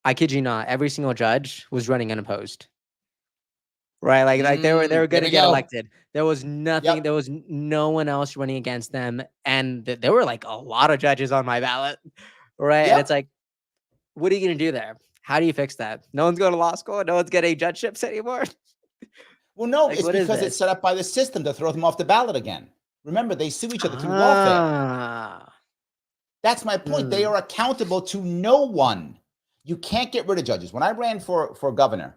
I kid you not, every single judge was running unopposed. Right? Like they were going to get elected. There was nothing. There was no one else running against them. And there were like a lot of judges on my ballot. Right? And it's like, what are you going to do there? How do you fix that? No one's going to law school. No one's getting judgeships anymore. Well, no, like, it's because it's set up by the system to throw them off the ballot again. Remember, they sue each other through lawfare. That's my point. They are accountable to no one. You can't get rid of judges. When I ran for governor,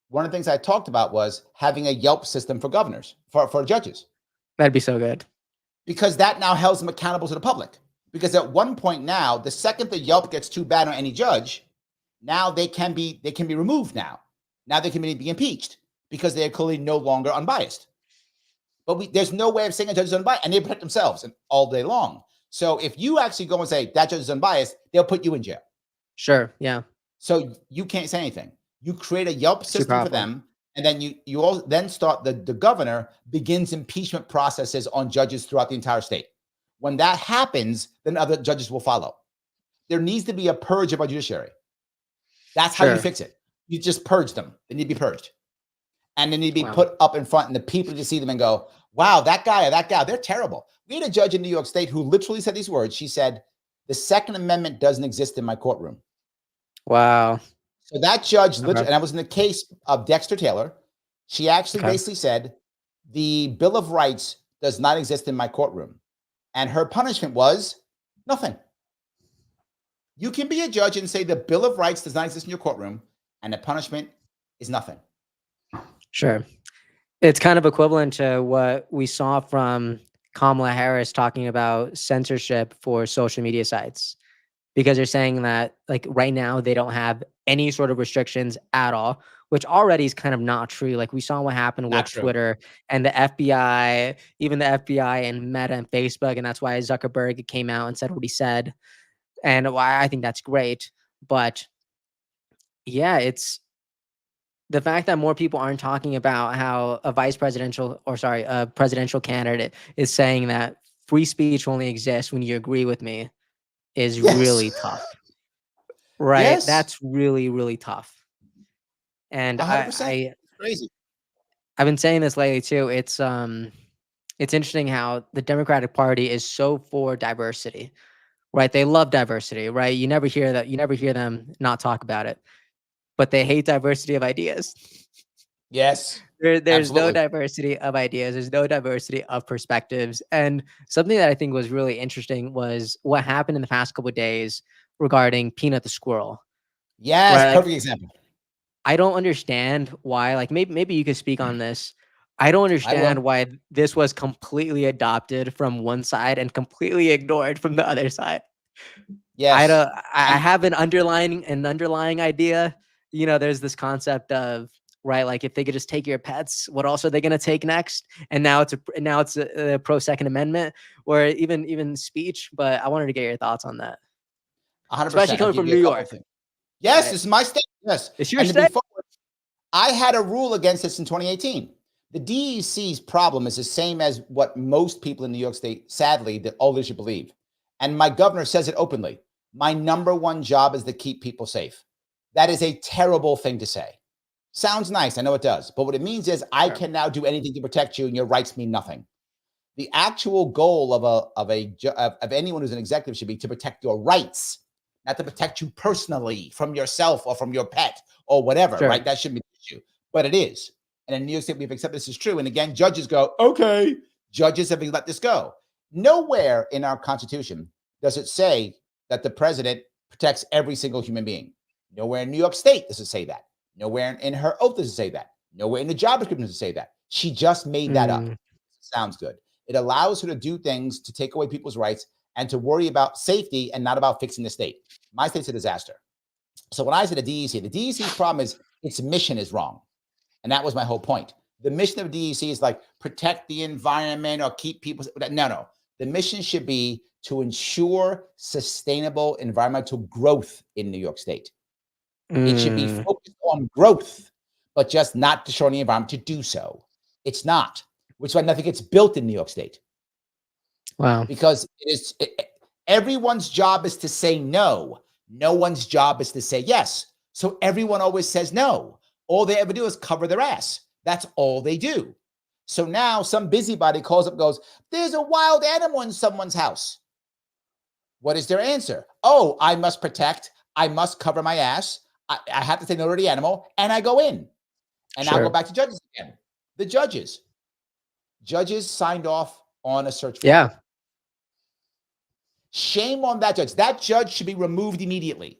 one of the things I talked about was having a Yelp system for governors, for judges. That'd be so good. Because that now holds them accountable to the public. Because at one point now, the second the Yelp gets too bad on any judge, now they can be removed now. Now they can be impeached because they are clearly no longer unbiased. But there's no way of saying a judge is unbiased, and they protect themselves all day long. So if you actually go and say that judge is unbiased, they'll put you in jail. Sure, yeah. So you can't say anything. You create a Yelp system for them, and then you all then start the governor begins impeachment processes on judges throughout the entire state. When that happens, then other judges will follow. There needs to be a purge of our judiciary. That's how you fix it. You just purge them. They need to be purged. And they need to be put up in front, and the people to see them and go, wow, that guy or that gal, they're terrible. We had a judge in New York State who literally said these words. She said, the Second Amendment doesn't exist in my courtroom. Wow. So that judge, literally, and I was in the case of Dexter Taylor. She actually basically said, the Bill of Rights does not exist in my courtroom. And her punishment was nothing. You can be a judge and say the Bill of Rights does not exist in your courtroom, and the punishment is nothing. Sure. It's kind of equivalent to what we saw from Kamala Harris talking about censorship for social media sites, because they're saying that like right now they don't have any sort of restrictions at all, which already is kind of not true. Like we saw what happened Not with true. Twitter and the FBI, even the FBI and Meta and Facebook, and that's why Zuckerberg came out and said what he said, and why I think that's great. But yeah, it's the fact that more people aren't talking about how a a presidential candidate is saying that free speech only exists when you agree with me is Yes. really tough. Right? Yes. That's really, really tough. And 100%. Crazy. I've been saying this lately too. It's interesting how the Democratic Party is so for diversity, right? They love diversity, right? You never hear them not talk about it, but they hate diversity of ideas. Yes. There's no Absolutely. diversity of ideas. There's no diversity of perspectives. And something that I think was really interesting was what happened in the past couple of days regarding Peanut the squirrel. Yes. Right? Perfect example. I don't understand why. Like maybe you could speak on this. I don't I understand will. why this was completely adopted from one side and completely ignored from the other side. Yes. I have an underlying idea. You know, there's this concept of right, like if they could just take your pets, what else are they going to take next? And now it's a pro Second Amendment or even speech. But I wanted to get your thoughts on that, 100%. especially coming from New York. Yes, Right. this is my state. Yes. It's your And to be state. forward, I had a rule against this in 2018. The DEC's problem is the same as what most people in New York State, sadly, the older should believe. And my governor says it openly. My number one job is to keep people safe. That is a terrible thing to say. Sounds nice. I know it does. But what it means is I can now do anything to protect you and your rights mean nothing. The actual goal of anyone who's an executive should be to protect your rights, not to protect you personally from yourself or from your pet or whatever, Sure. right? That shouldn't be the issue, but it is. And in New York State, we've accepted this is true. And again, judges go, okay, judges have let this go. Nowhere in our Constitution does it say that the president protects every single human being. Nowhere in New York State does it say that. Nowhere in her oath does it say that. Nowhere in the job description does it say that. She just made that up. Sounds good. It allows her to do things to take away people's rights and to worry about safety and not about fixing the state. My state's a disaster. So when I said the DEC's problem is its mission is wrong. And that was my whole point. The mission of DEC is like protect the environment or keep people. No. The mission should be to ensure sustainable environmental growth in New York State. It should be focused on growth, but just not destroying the environment to do so. It's not, which is why nothing gets built in New York State. Wow. Because everyone's job is to say no. No one's job is to say yes. So everyone always says no. All they ever do is cover their ass. That's all they do. So now some busybody calls up and goes, there's a wild animal in someone's house. What is their answer? Oh, I must protect. I must cover my ass. I have to say no to the animal. And I go in. And I'll go back to judges again. The judges signed off on a search warrant. Yeah. Shame on that judge. That judge should be removed immediately.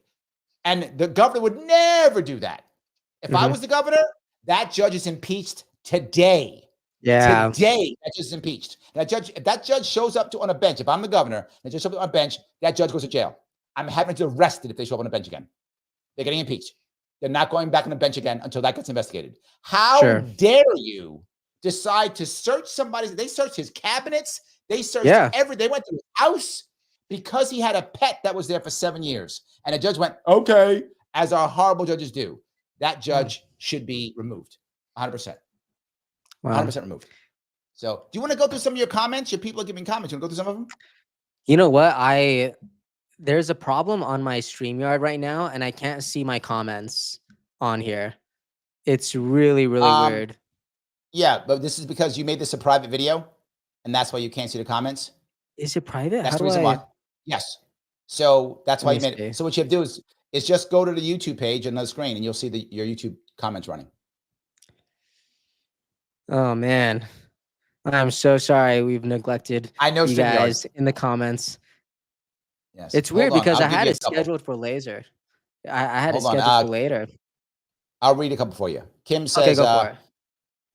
And the governor would never do that. If I was the governor, that judge is impeached today. Yeah. Today, that judge is impeached. If that judge shows up on a bench, if I'm the governor, and just shows up on a bench, that judge goes to jail. I'm having to arrest it if they show up on a bench again. They're getting impeached. They're not going back on the bench again until that gets investigated. How dare you decide to search somebody's? They searched his cabinets. They searched everything. They went to his house because he had a pet that was there for 7 years. And the judge went, okay, as our horrible judges do. That judge should be removed. 100%. Wow. 100% removed. So do you want to go through some of your comments? Your people are giving comments. You want to go through some of them? You know what? There's a problem on my StreamYard right now, and I can't see my comments on here. It's really, really weird. Yeah, but this is because you made this a private video, and that's why you can't see the comments. Is it private? That's the reason why. Yes. So that's why you made see. it. So what you have to do is just go to the YouTube page on the screen, and you'll see your YouTube comments running. Oh, man. I'm so sorry we've neglected you guys in the comments. Yes. It's Hold weird on. because I'll I give had you a it couple. scheduled for later. I had it Hold on. scheduled for later. I'll read a couple for you. Kim Okay, says, go for it.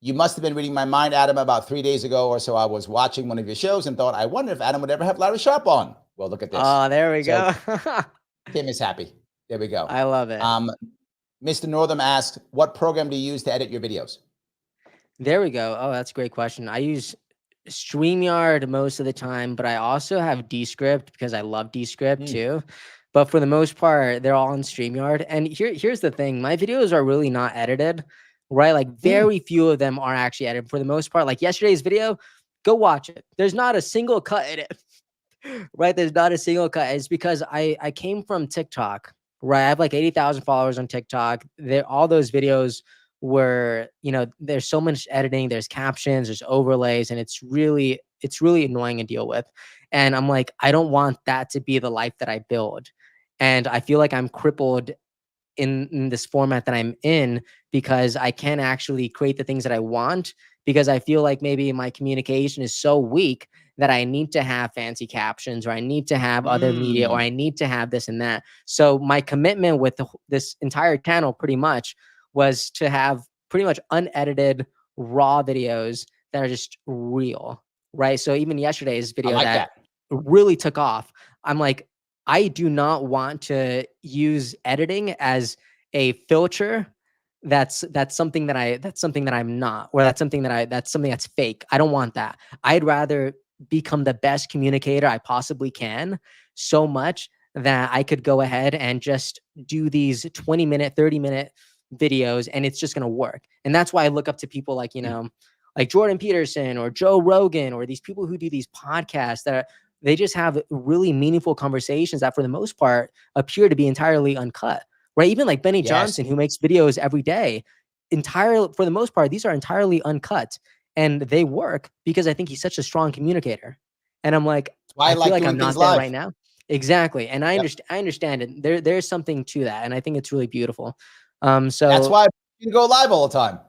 you must have been reading my mind, Adam, about 3 days ago or so. I was watching one of your shows and thought, I wonder if Adam would ever have Larry Sharpe on. Well, look at this. Oh, there we So go. Kim is happy. There we go. I love it. Mr. Northam asked, what program do you use to edit your videos? There we go. Oh, that's a great question. I use StreamYard most of the time, but I also have Descript because I love Descript too. But for the most part, they're all on StreamYard. And here's the thing. My videos are really not edited, right? Like very few of them are actually edited. For the most part, like yesterday's video, go watch it. There's not a single cut in it, right? There's not a single cut. It's because I came from TikTok, right? I have like 80,000 followers on TikTok. All those videos where, you know, there's so much editing, there's captions, there's overlays, and it's really annoying to deal with. And I'm like, I don't want that to be the life that I build. And I feel like I'm crippled in this format that I'm in because I can't actually create the things that I want, because I feel like maybe my communication is so weak that I need to have fancy captions, or I need to have other media, or I need to have this and that. So my commitment with this entire channel pretty much was to have pretty much unedited raw videos that are just real, right? So even yesterday's video that really took off, I'm like, I do not want to use editing as a filter. That's something that I'm not, or that's something that's fake. I don't want that. I'd rather become the best communicator I possibly can, so much that I could go ahead and just do these 20-minute, 30-minute videos, and it's just going to work. And that's why I look up to people like, you know, like Jordan Peterson or Joe Rogan, or these people who do these podcasts that they just have really meaningful conversations that for the most part appear to be entirely uncut, right? Even like Benny Johnson, who makes videos every day, for the most part, these are entirely uncut, and they work because I think he's such a strong communicator. And I'm like, I feel like I'm not there right now. Exactly. And I understand it. There's something to that. And I think it's really beautiful. So that's why you go live all the time.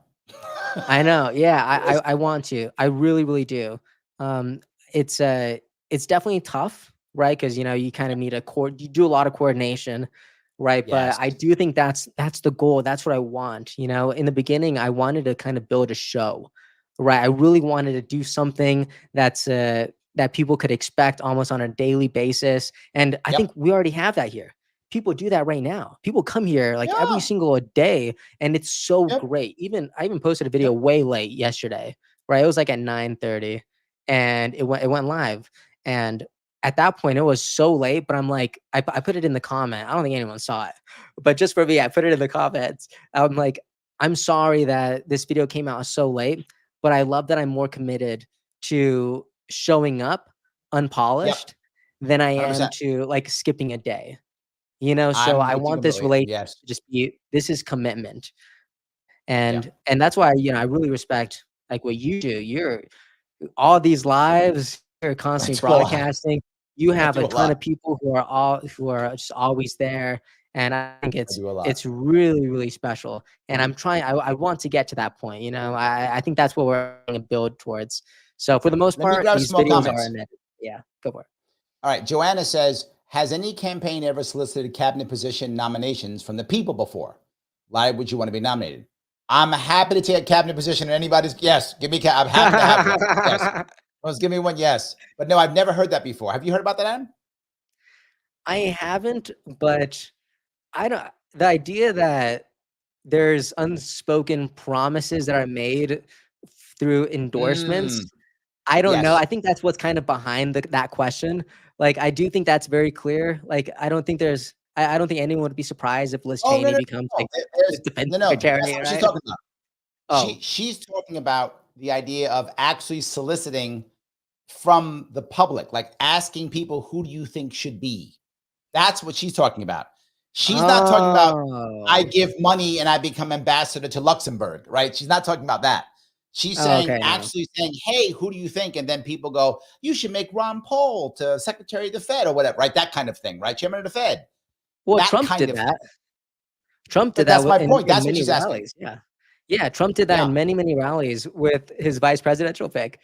I know. Yeah. I want to, I really, really do. It's definitely tough, right? Cause you know, you kind of need you do a lot of coordination, right? But I do think that's the goal. That's what I want. You know, in the beginning, I wanted to kind of build a show, right? I really wanted to do something that's, that people could expect almost on a daily basis. And I think we already have that here. People do that right now. People come here like every single day, and it's so great. I even posted a video way late yesterday, right? It was like at 9:30, and it went live. And at that point, it was so late, but I'm like, I put it in the comment. I don't think anyone saw it, but just for me, I put it in the comments. I'm like, I'm sorry that this video came out so late, but I love that I'm more committed to showing up unpolished than I am 100%. to like skipping a day, you know? So I want this relationship to just be, this is commitment. And that's why, you know, I really respect like what you do. You're all these lives, you're constantly broadcasting. You have a ton of people who are just always there. And I think it's really, really special. And I'm trying, I want to get to that point. You know, I think that's what we're going to build towards. So for the most part, these videos are in it. Yeah, go for it. All right. Joanna says, has any campaign ever solicited cabinet position nominations from the people before? Why would you want to be nominated? I'm happy to take a cabinet position in anybody's. Yes, give me. I'm happy to have one. Yes. Let's give me one. Yes. But no, I've never heard that before. Have you heard about that, Adam? I haven't, but the idea that there's unspoken promises that are made through endorsements. I don't know. I think that's what's kind of behind that question. Like, I do think that's very clear. Like, I don't think I don't think anyone would be surprised if Liz Cheney becomes like the defense secretary. That's what she's talking about. She's talking about the idea of actually soliciting from the public, like asking people, who do you think should be? That's what she's talking about. She's not talking about, I give money and I become ambassador to Luxembourg, right? She's not talking about that. She's saying, saying, hey, who do you think? And then people go, you should make Ron Paul to Secretary of the Fed or whatever, right? That kind of thing, right? Chairman of the Fed. Well, Trump did that. Trump did that. That's my point. That's what she's asking. Yeah. Trump did that in many, many rallies with his vice presidential pick.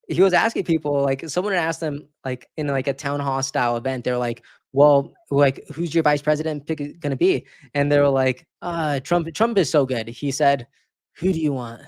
He was asking people, like someone had asked them, like in like a town hall style event, they're like, well, like, who's your vice president pick going to be? And they were like, Trump is so good. He said, who do you want?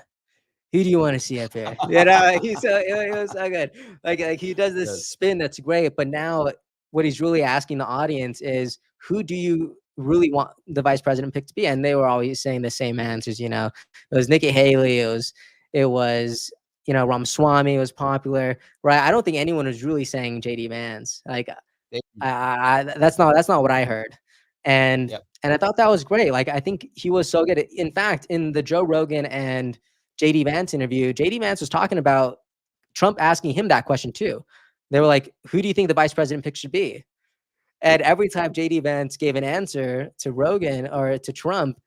Who do you want to see up here? You know, it was so good. Like he does this spin that's great, but now what he's really asking the audience is, who do you really want the vice president pick to be? And they were always saying the same answers. You know, it was Nikki Haley. It was you know, Ramaswamy was popular, right? I don't think anyone was really saying JD Vance. Like, that's not what I heard. And and I thought that was great. Like, I think he was so good. In fact, in the Joe Rogan and JD Vance interview, JD Vance was talking about Trump asking him that question too. They were like, who do you think the vice president pick should be? And every time JD Vance gave an answer to Rogan or to Trump,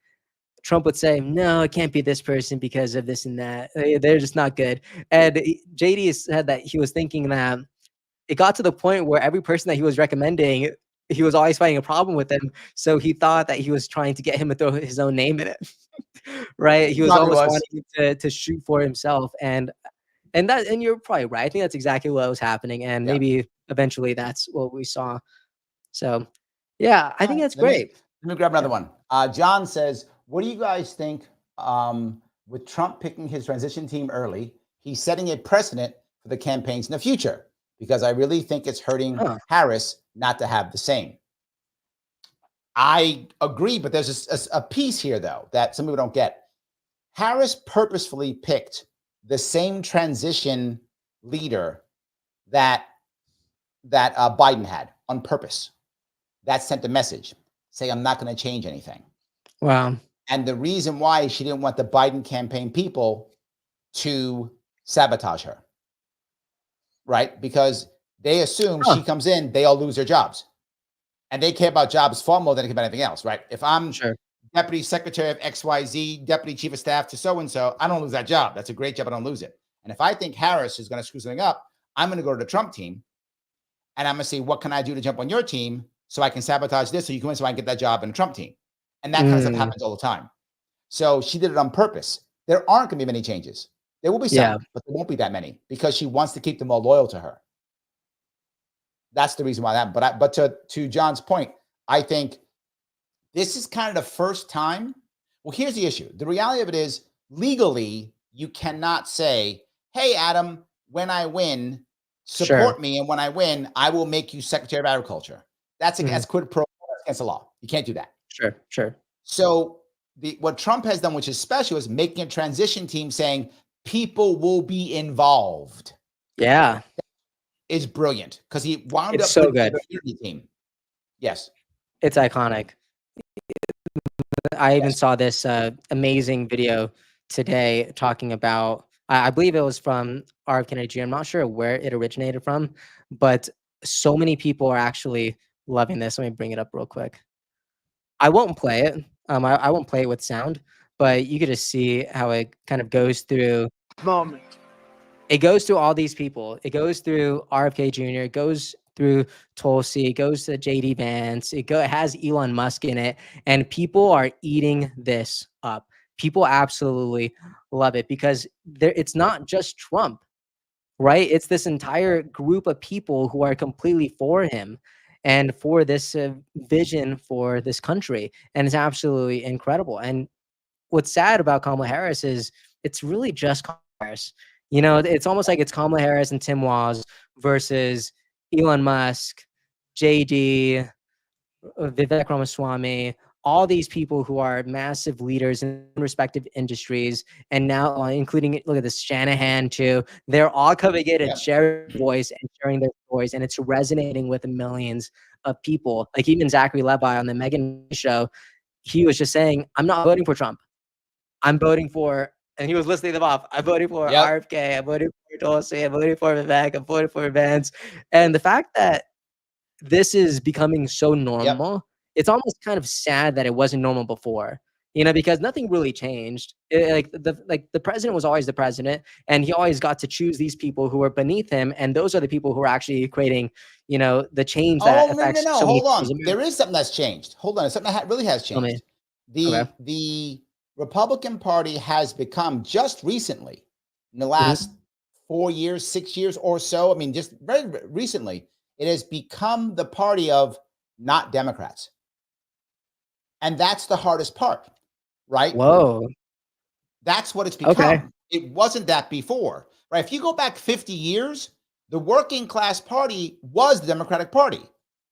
Trump would say, no, it can't be this person because of this and that. They're just not good. And JD said that he was thinking that it got to the point where every person that he was recommending, he was always finding a problem with them. So he thought that he was trying to get him to throw his own name in it. Right? He was almost wanting to shoot for himself. And you're probably right. I think that's exactly what was happening. And maybe eventually that's what we saw. So yeah, I think that's great. Let me grab another one. John says, what do you guys think with Trump picking his transition team early? He's setting a precedent for the campaigns in the future, because I really think it's hurting Harris not to have the same. I agree, but there's a piece here, though, that some people don't get. Harris purposefully picked the same transition leader that Biden had on purpose. That sent a message saying, I'm not going to change anything. Wow. And the reason why she didn't want the Biden campaign people to sabotage her, right? Because they assume she comes in, they all lose their jobs. And they care about jobs far more than they care about anything else, right? If I'm deputy secretary of XYZ, deputy chief of staff to so-and-so, I don't lose that job. That's a great job. I don't lose it. And if I think Harris is going to screw something up, I'm going to go to the Trump team and I'm going to say, what can I do to jump on your team so I can sabotage this so you can win so I can get that job in the Trump team? And that kind of stuff happens all the time. So she did it on purpose. There aren't going to be many changes. There will be some, but there won't be that many, because she wants to keep them all loyal to her. That's the reason why that. But to John's point, I think this is kind of the first time. Well, here's the issue. The reality of it is, legally, you cannot say, hey, Adam, when I win, support me. And when I win, I will make you Secretary of Agriculture. That's against quid pro quo, against the law. You can't do that. Sure. So what Trump has done, which is special, is making a transition team saying people will be involved. Yeah. Is brilliant, because he wound it's up so with good. the unity team. Yes. It's iconic. I even saw this amazing video today talking about, I believe it was from RFK Jr. I'm not sure where it originated from, but so many people are actually loving this. Let me bring it up real quick. I won't play it. I won't play it with sound, but you could just see how it kind of goes through. It goes through all these people. It goes through RFK Jr. It goes through Tulsi. It goes to JD Vance. It has Elon Musk in it, and people are eating this up. People absolutely love it, because it's not just Trump, right? It's this entire group of people who are completely for him and for this vision for this country, and it's absolutely incredible. And what's sad about Kamala Harris is it's really just Kamala Harris. You know, it's almost like it's Kamala Harris and Tim Walz versus Elon Musk, JD, Vivek Ramaswamy, all these people who are massive leaders in respective industries. And now, including, look at this, Shanahan too. They're all coming in and sharing their voice and sharing their stories. And it's resonating with millions of people. Like even Zachary Levi on the Megyn show, he was just saying, I'm not voting for Trump. I'm voting for, and he was listing them off. I'm voting for RFK. I'm voting for Tulsi. I'm voting for Vivek. I'm voting for Vance. And the fact that this is becoming so normal, it's almost kind of sad that it wasn't normal before, you know, because nothing really changed. The president was always the president, and he always got to choose these people who were beneath him. And those are the people who are actually creating, you know, the change that affects. No. Hold on. There is something that's changed. Hold on. Something that really has changed. The Republican Party has become, just recently, in the last 4 years, 6 years or so, I mean, just very recently, it has become the party of not Democrats. And that's the hardest part, right? Whoa. That's what it's become. Okay. It wasn't that before, right? If you go back 50 years, the working class party was the Democratic Party.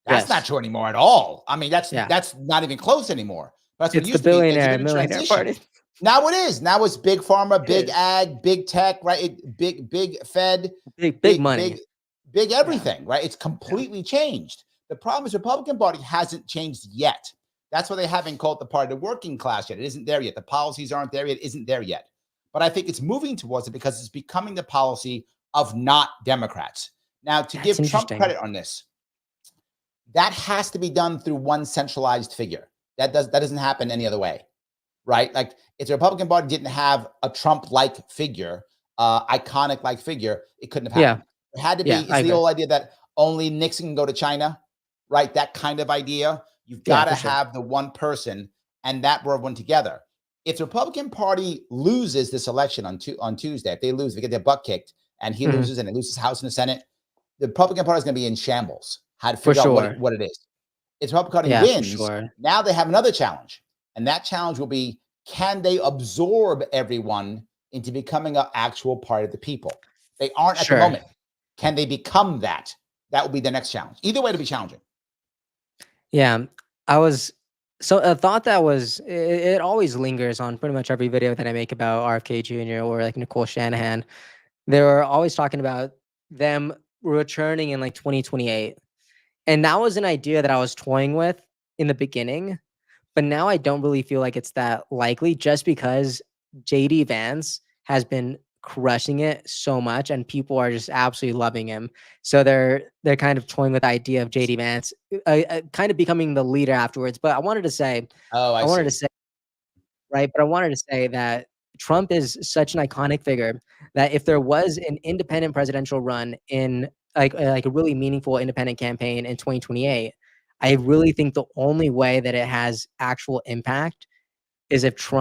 That's not Yes. true anymore at all. I mean, that's Yeah. that's not even close anymore. That's what It's it the used to be. It's billionaire, been a millionaire transition. party. Now it is. Now it's big pharma, big is. ag, big tech, right? Big Fed, Big money. big everything, right? It's completely changed. The problem is the Republican Party hasn't changed yet. That's why they haven't called the party the working class yet. It isn't there yet. The policies aren't there yet. It isn't there yet. But I think it's moving towards it because it's becoming the policy of not Democrats. Now, to give Trump credit on this, that has to be done through one centralized figure. That doesn't happen any other way, right? Like if the Republican Party didn't have a Trump-like figure, iconic-like figure, it couldn't have happened. It had to be. It's the old idea that only Nixon can go to China, right? That kind of idea. You've got to have the one person and that brought one together. If the Republican Party loses this election on Tuesday, if they lose, they get their butt kicked, and he loses and it loses House and the Senate, the Republican Party is going to be in shambles. How to figure out what it is. If the Republican Party wins, now they have another challenge, and that challenge will be: can they absorb everyone into becoming an actual part of the people? They aren't at the moment. Can they become that? That will be the next challenge. Either way, to be challenging. Yeah, a thought that it always lingers on pretty much every video that I make about RFK Jr. or like Nicole Shanahan. They were always talking about them returning in like 2028. And that was an idea that I was toying with in the beginning, but now I don't really feel like it's that likely just because JD Vance has been crushing it so much and people are just absolutely loving him. So they're kind of toying with the idea of JD Vance kind of becoming the leader afterwards. But I wanted to say, I wanted to say that Trump is such an iconic figure that if there was an independent presidential run in like a really meaningful independent campaign in 2028, I really think the only way that it has actual impact is if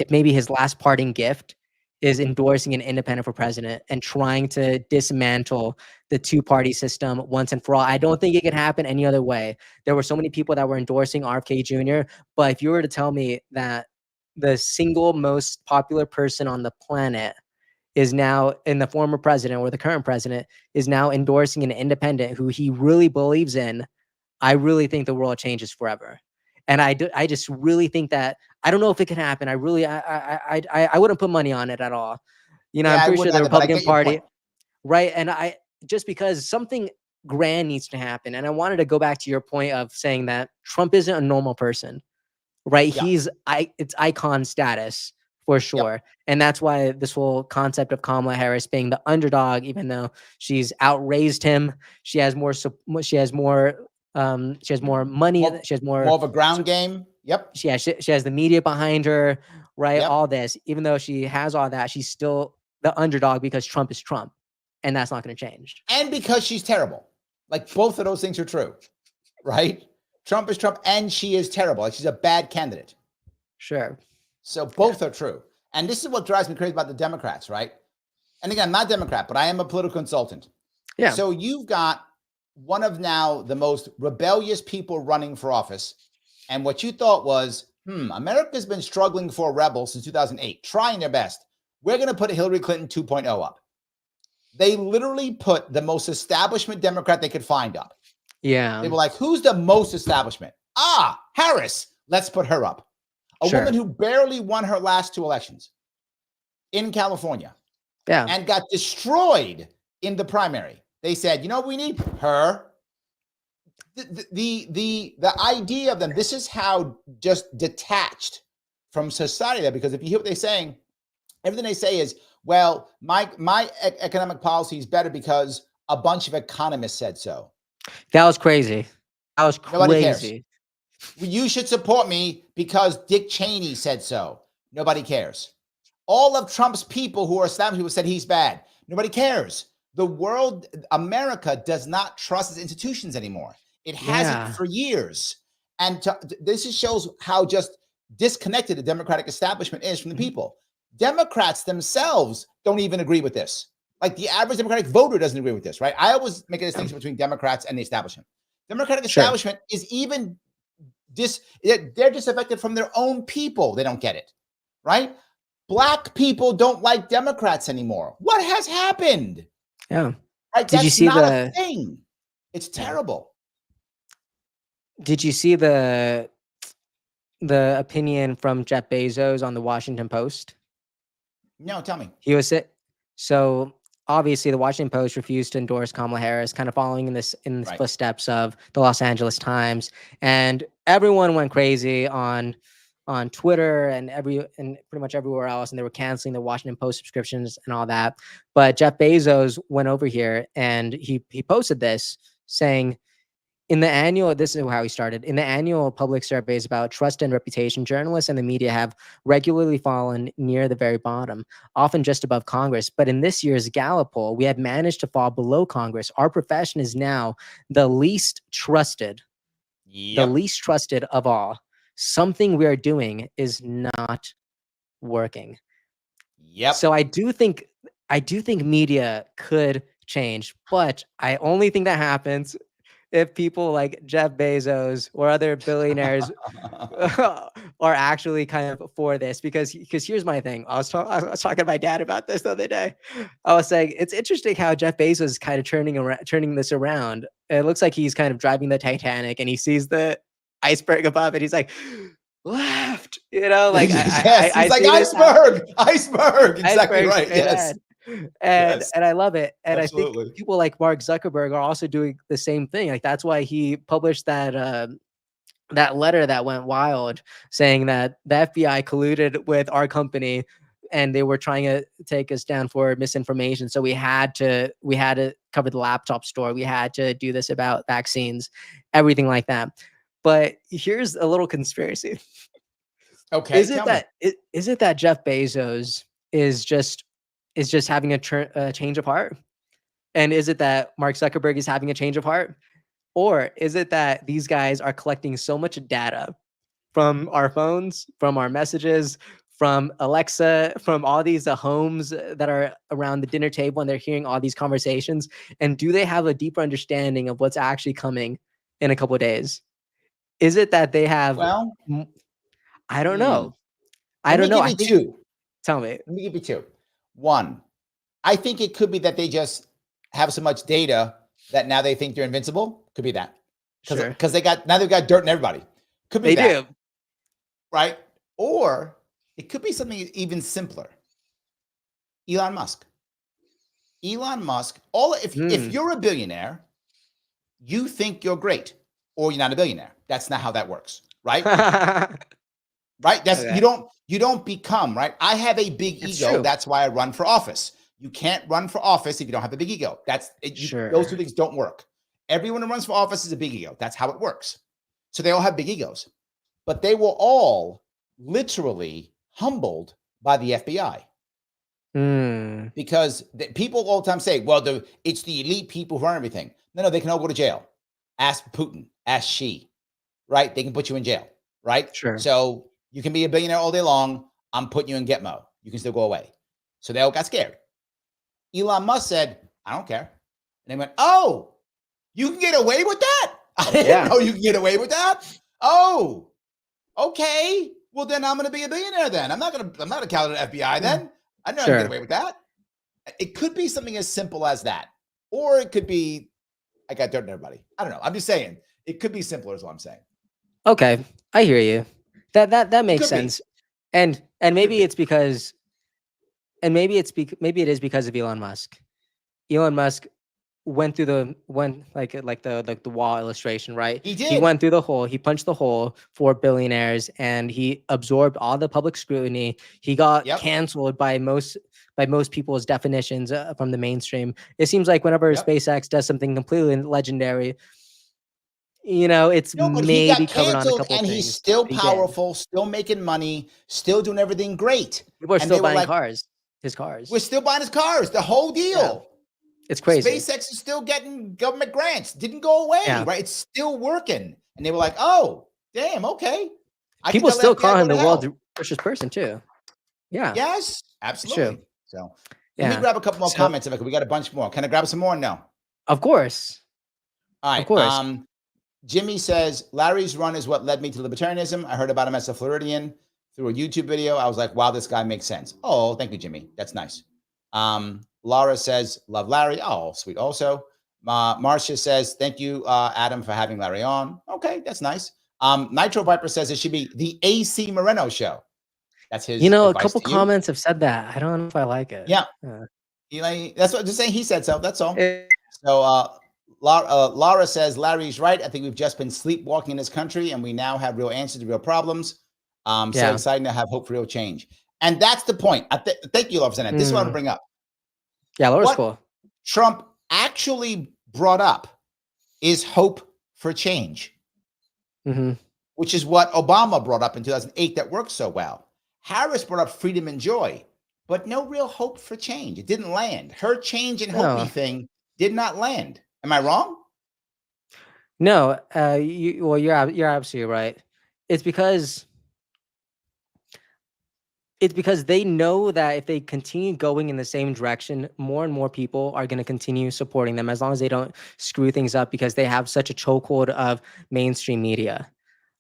maybe his last parting gift is endorsing an independent for president and trying to dismantle the two-party system once and for all. I don't think it could happen any other way. There were so many people that were endorsing RFK Jr., but if you were to tell me that the single most popular person on the planet is now, in the former president or the current president, is now endorsing an independent who he really believes in, I really think the world changes forever. And I just really think that, I don't know if it can happen. I wouldn't put money on it at all. You know, I'm pretty sure the Republican Party, right? And just because something grand needs to happen. And I wanted to go back to your point of saying that Trump isn't a normal person, right? Yeah. It's icon status for sure. Yep. And that's why this whole concept of Kamala Harris being the underdog, even though she's outraised him, she has more money, she has more of a ground game. Yep. She has the media behind her, right? Yep. All this, even though she has all that, she's still the underdog because Trump is Trump, and that's not going to change. And because she's terrible. Like both of those things are true, right? Trump is Trump, and she is terrible. Like she's a bad candidate. Sure. So both are true. And this is what drives me crazy about the Democrats, right? And again, I'm not Democrat, but I am a political consultant. Yeah. So you've got one of now the most rebellious people running for office. And what you thought was, America's been struggling for a rebel since 2008, trying their best. We're going to put Hillary Clinton 2.0 up. They literally put the most establishment Democrat they could find up. Yeah. They were like, who's the most establishment? Harris. Let's put her up. A woman who barely won her last two elections in California. Yeah. And got destroyed in the primary. They said, you know, we need her. The idea of them, this is how just detached from society, because if you hear what they're saying, everything they say is, well, my economic policy is better because a bunch of economists said so. That was crazy. That was crazy. Nobody cares. You should support me because Dick Cheney said so. Nobody cares. All of Trump's people who are established people said he's bad. Nobody cares. The world, America does not trust its institutions anymore. It hasn't for years. And this shows how just disconnected the Democratic establishment is from the people. Democrats themselves don't even agree with this. Like the average Democratic voter doesn't agree with this, right? I always make a distinction between Democrats and the establishment. Democratic Sure. establishment is even they're disaffected from their own people. They don't get it, right? Black people don't like Democrats anymore. What has happened? Yeah. Right? Did you That's see not a the? thing. It's terrible. Did you see the opinion from Jeff Bezos on the Washington Post? No, tell me. He was so obviously the Washington Post refused to endorse Kamala Harris, kind of following in this Right. footsteps of the Los Angeles Times, and everyone went crazy on Twitter and pretty much everywhere else, and they were canceling the Washington Post subscriptions and all that. But Jeff Bezos went over here and he posted this saying, in the annual, this is how he started. In the annual public surveys about trust and reputation, journalists and the media have regularly fallen near the very bottom, often just above Congress. But in this year's Gallup poll, we have managed to fall below Congress. Our profession is now the least trusted, the least trusted of all. Something we are doing is not working. Yep. So I do think media could change, but I only think that happens if people like Jeff Bezos or other billionaires are actually kind of for this, because here's my thing. I was talking to my dad about this the other day. I was saying it's interesting how Jeff Bezos is kind of turning this around. It looks like he's kind of driving the Titanic and he sees the iceberg above it. He's like, left, like yes, I he's like iceberg. Exactly right. Yes. And I love it. And Absolutely. I think people like Mark Zuckerberg are also doing the same thing. Like that's why he published that that letter that went wild saying that the FBI colluded with our company and they were trying to take us down for misinformation. So we had to cover the laptop store. We had to do this about vaccines, everything like that. But here's a little conspiracy. Okay. Is it that Jeff Bezos is just having a change of heart? And is it that Mark Zuckerberg is having a change of heart? Or is it that these guys are collecting so much data from our phones, from our messages, from Alexa, from all these homes that are around the dinner table, and they're hearing all these conversations? And do they have a deeper understanding of what's actually coming in a couple of days? Is it that they have? Well, I don't know. Let me give you two. Tell me. Let me give you two. One, I think it could be that they just have so much data that now they think they're invincible. Could be that. Because they've got dirt in everybody. Could be they do. Right? Or it could be something even simpler. Elon Musk. If you're a billionaire, you think you're great, or you're not a billionaire. That's not how that works, right? Right? That's okay. You don't become, right? I have a big ego. True. That's why I run for office. You can't run for office if you don't have a big ego. Those two things don't work. Everyone who runs for office is a big ego. That's how it works. So they all have big egos, but they were all literally humbled by the FBI. Because people all the time say, well, it's the elite people who run everything. No, they can all go to jail. Ask Putin, ask Xi, right? They can put you in jail, right? Sure. So you can be a billionaire all day long. I'm putting you in Gitmo. You can still go away. So they all got scared. Elon Musk said, I don't care. And they went, oh, you can get away with that? I didn't know you can get away with that. Oh, okay. Well, then I'm going to be a billionaire then. I'm not going to count on the FBI then. I know I can get away with that. It could be something as simple as that. Or it could be, I got dirt on everybody. I don't know. I'm just saying. It could be simpler is what I'm saying. Okay. I hear you. That makes sense. And maybe it's because, maybe it is because of Elon Musk. Elon Musk went through the wall illustration, right? He did. He went through the hole. He punched the hole for billionaires, and he absorbed all the public scrutiny. He got canceled by most people's definitions from the mainstream. It seems like whenever SpaceX does something completely legendary, it's maybe covered on a couple and things. He's still powerful, still making money, still doing everything great. People are still buying his cars. We're still buying his cars. The whole deal. Yeah. It's crazy. SpaceX is still getting government grants. Didn't go away, right? It's still working. And they were like, oh, damn, okay. People still call him the world's richest person too. Yeah. Yes, absolutely. So let me grab a couple more comments. We got a bunch more. Can I grab some more? No. Of course. All right. Of course. Jimmy says, Larry's run is what led me to libertarianism. I heard about him as a Floridian through a YouTube video. I was like, wow, this guy makes sense. Oh, thank you, Jimmy. That's nice. Laura says, love Larry. Oh, sweet. Also, Marcia says, thank you, Adam, for having Larry on. Okay, that's nice. Nitro Viper says it should be the AC Moreno show. That's his. You know, a advice couple to you. comments have said that. I don't know if I like it. Yeah. That's what just saying. He said so. That's all. Eh, So Laura says, Larry's right. I think we've just been sleepwalking in this country and we now have real answers to real problems. So Yeah. exciting to have hope for real change. And that's the point. Thank you, Love Senate. This is what I want to bring up. Yeah, Laura's What cool. Trump actually brought up is hope for change, hmm which is what Obama brought up in 2008 that worked so well. Harris brought up freedom and joy, but no real hope for change. It didn't land. Her change and hope No. thing did not land. Am I wrong? No, you're absolutely right. It's because they know that if they continue going in the same direction, more and more people are going to continue supporting them as long as they don't screw things up because they have such a chokehold of mainstream media,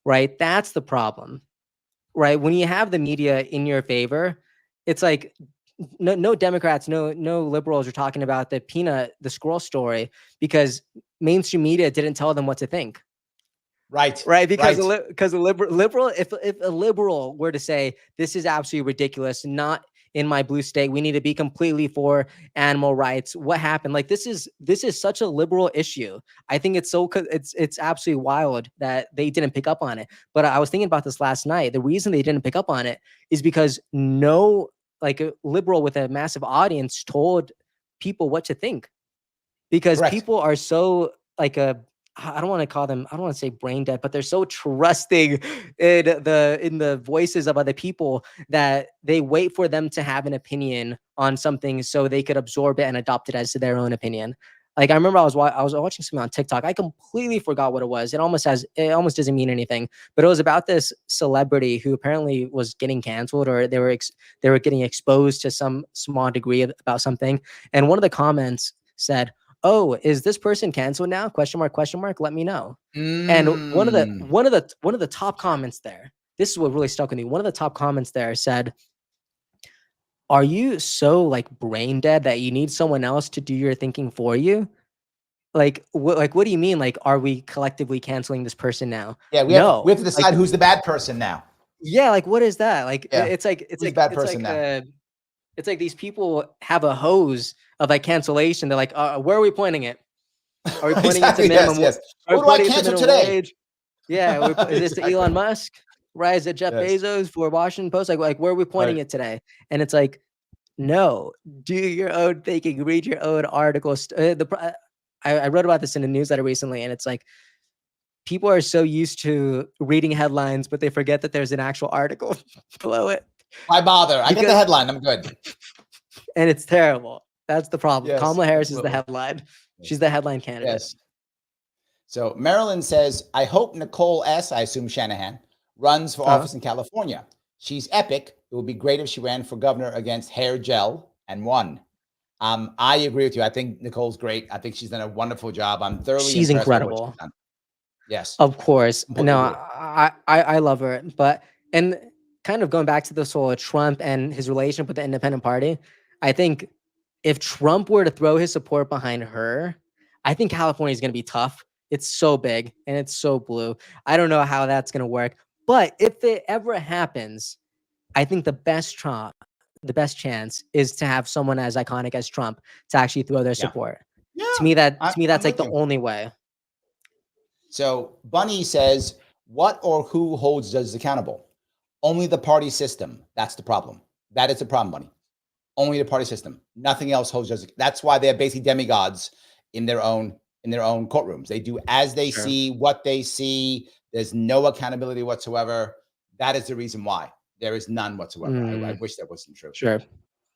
right? That's the problem, right? When you have the media in your favor, it's like no Democrats, no liberals are talking about the squirrel story because mainstream media didn't tell them what to think. Right. Because right. a liberal, if a liberal were to say this is absolutely ridiculous, not in my blue state, we need to be completely for animal rights. What happened? Like this is such a liberal issue. I think it's absolutely wild that they didn't pick up on it. But I was thinking about this last night. The reason they didn't pick up on it is because no a liberal with a massive audience told people what to think, because Correct. people are so I don't want to say brain dead, but they're so trusting in the voices of other people that they wait for them to have an opinion on something so they could absorb it and adopt it as their own opinion. Like I remember I was watching something on TikTok. I completely forgot what it was. It almost doesn't mean anything, but it was about this celebrity who apparently was getting canceled, or they were getting exposed to some small degree about something. And one of the comments said, "Oh, is this person canceled now? Question mark, question mark. Let me know." And one of the top comments there, this is what really stuck with me. One of the top comments there said, "Are you so brain dead that you need someone else to do your thinking for you? What do you mean? Like, are we collectively canceling this person now?" Yeah, we have to decide who's the bad person now. Yeah, what is that? It's like bad person now. It's like these people have a hose of cancellation. They're like, where are we pointing it? Are we pointing it to minimum? Yes. Are we Who do I pointing it to cancel minimum today? wage? Yeah, is this Exactly. Elon Musk? Right? Is it Jeff Yes. Bezos for Washington Post? Like where are we pointing it today? And it's like, no, do your own thinking, read your own articles. I wrote about this in a newsletter recently, and it's like people are so used to reading headlines, but they forget that there's an actual article below it. Why bother? I get the headline. I'm good. And it's terrible. That's the problem. Yes, Kamala Harris absolutely. is the headline. She's the headline candidate. Yes. So Marilyn says, I hope Nicole S., I assume Shanahan, runs for office in California. She's epic. It would be great if she ran for governor against Hair Gel and won. I agree with you. I think Nicole's great. I think she's done a wonderful job. I'm thoroughly She's impressed by what incredible. she's done. Yes. Of course. Completely No, agree. I love her. But, and kind of going back to this whole Trump and his relationship with the independent party, I think if Trump were to throw his support behind her, I think California is going to be tough. It's so big and it's so blue. I don't know how that's going to work. But if it ever happens, I think the best chance is to have someone as iconic as Trump to actually throw their support. Yeah. To me, that's I'm like the with you. only way. So Bunny says, what or who holds judges accountable? Only the party system. That's the problem. That is the problem, Bunny. Only the party system. Nothing else holds judges. That's why they're basically demigods in their own courtrooms. They do as they see, what they see. There's no accountability whatsoever. That is the reason why. There is none whatsoever. I wish that wasn't true. Sure.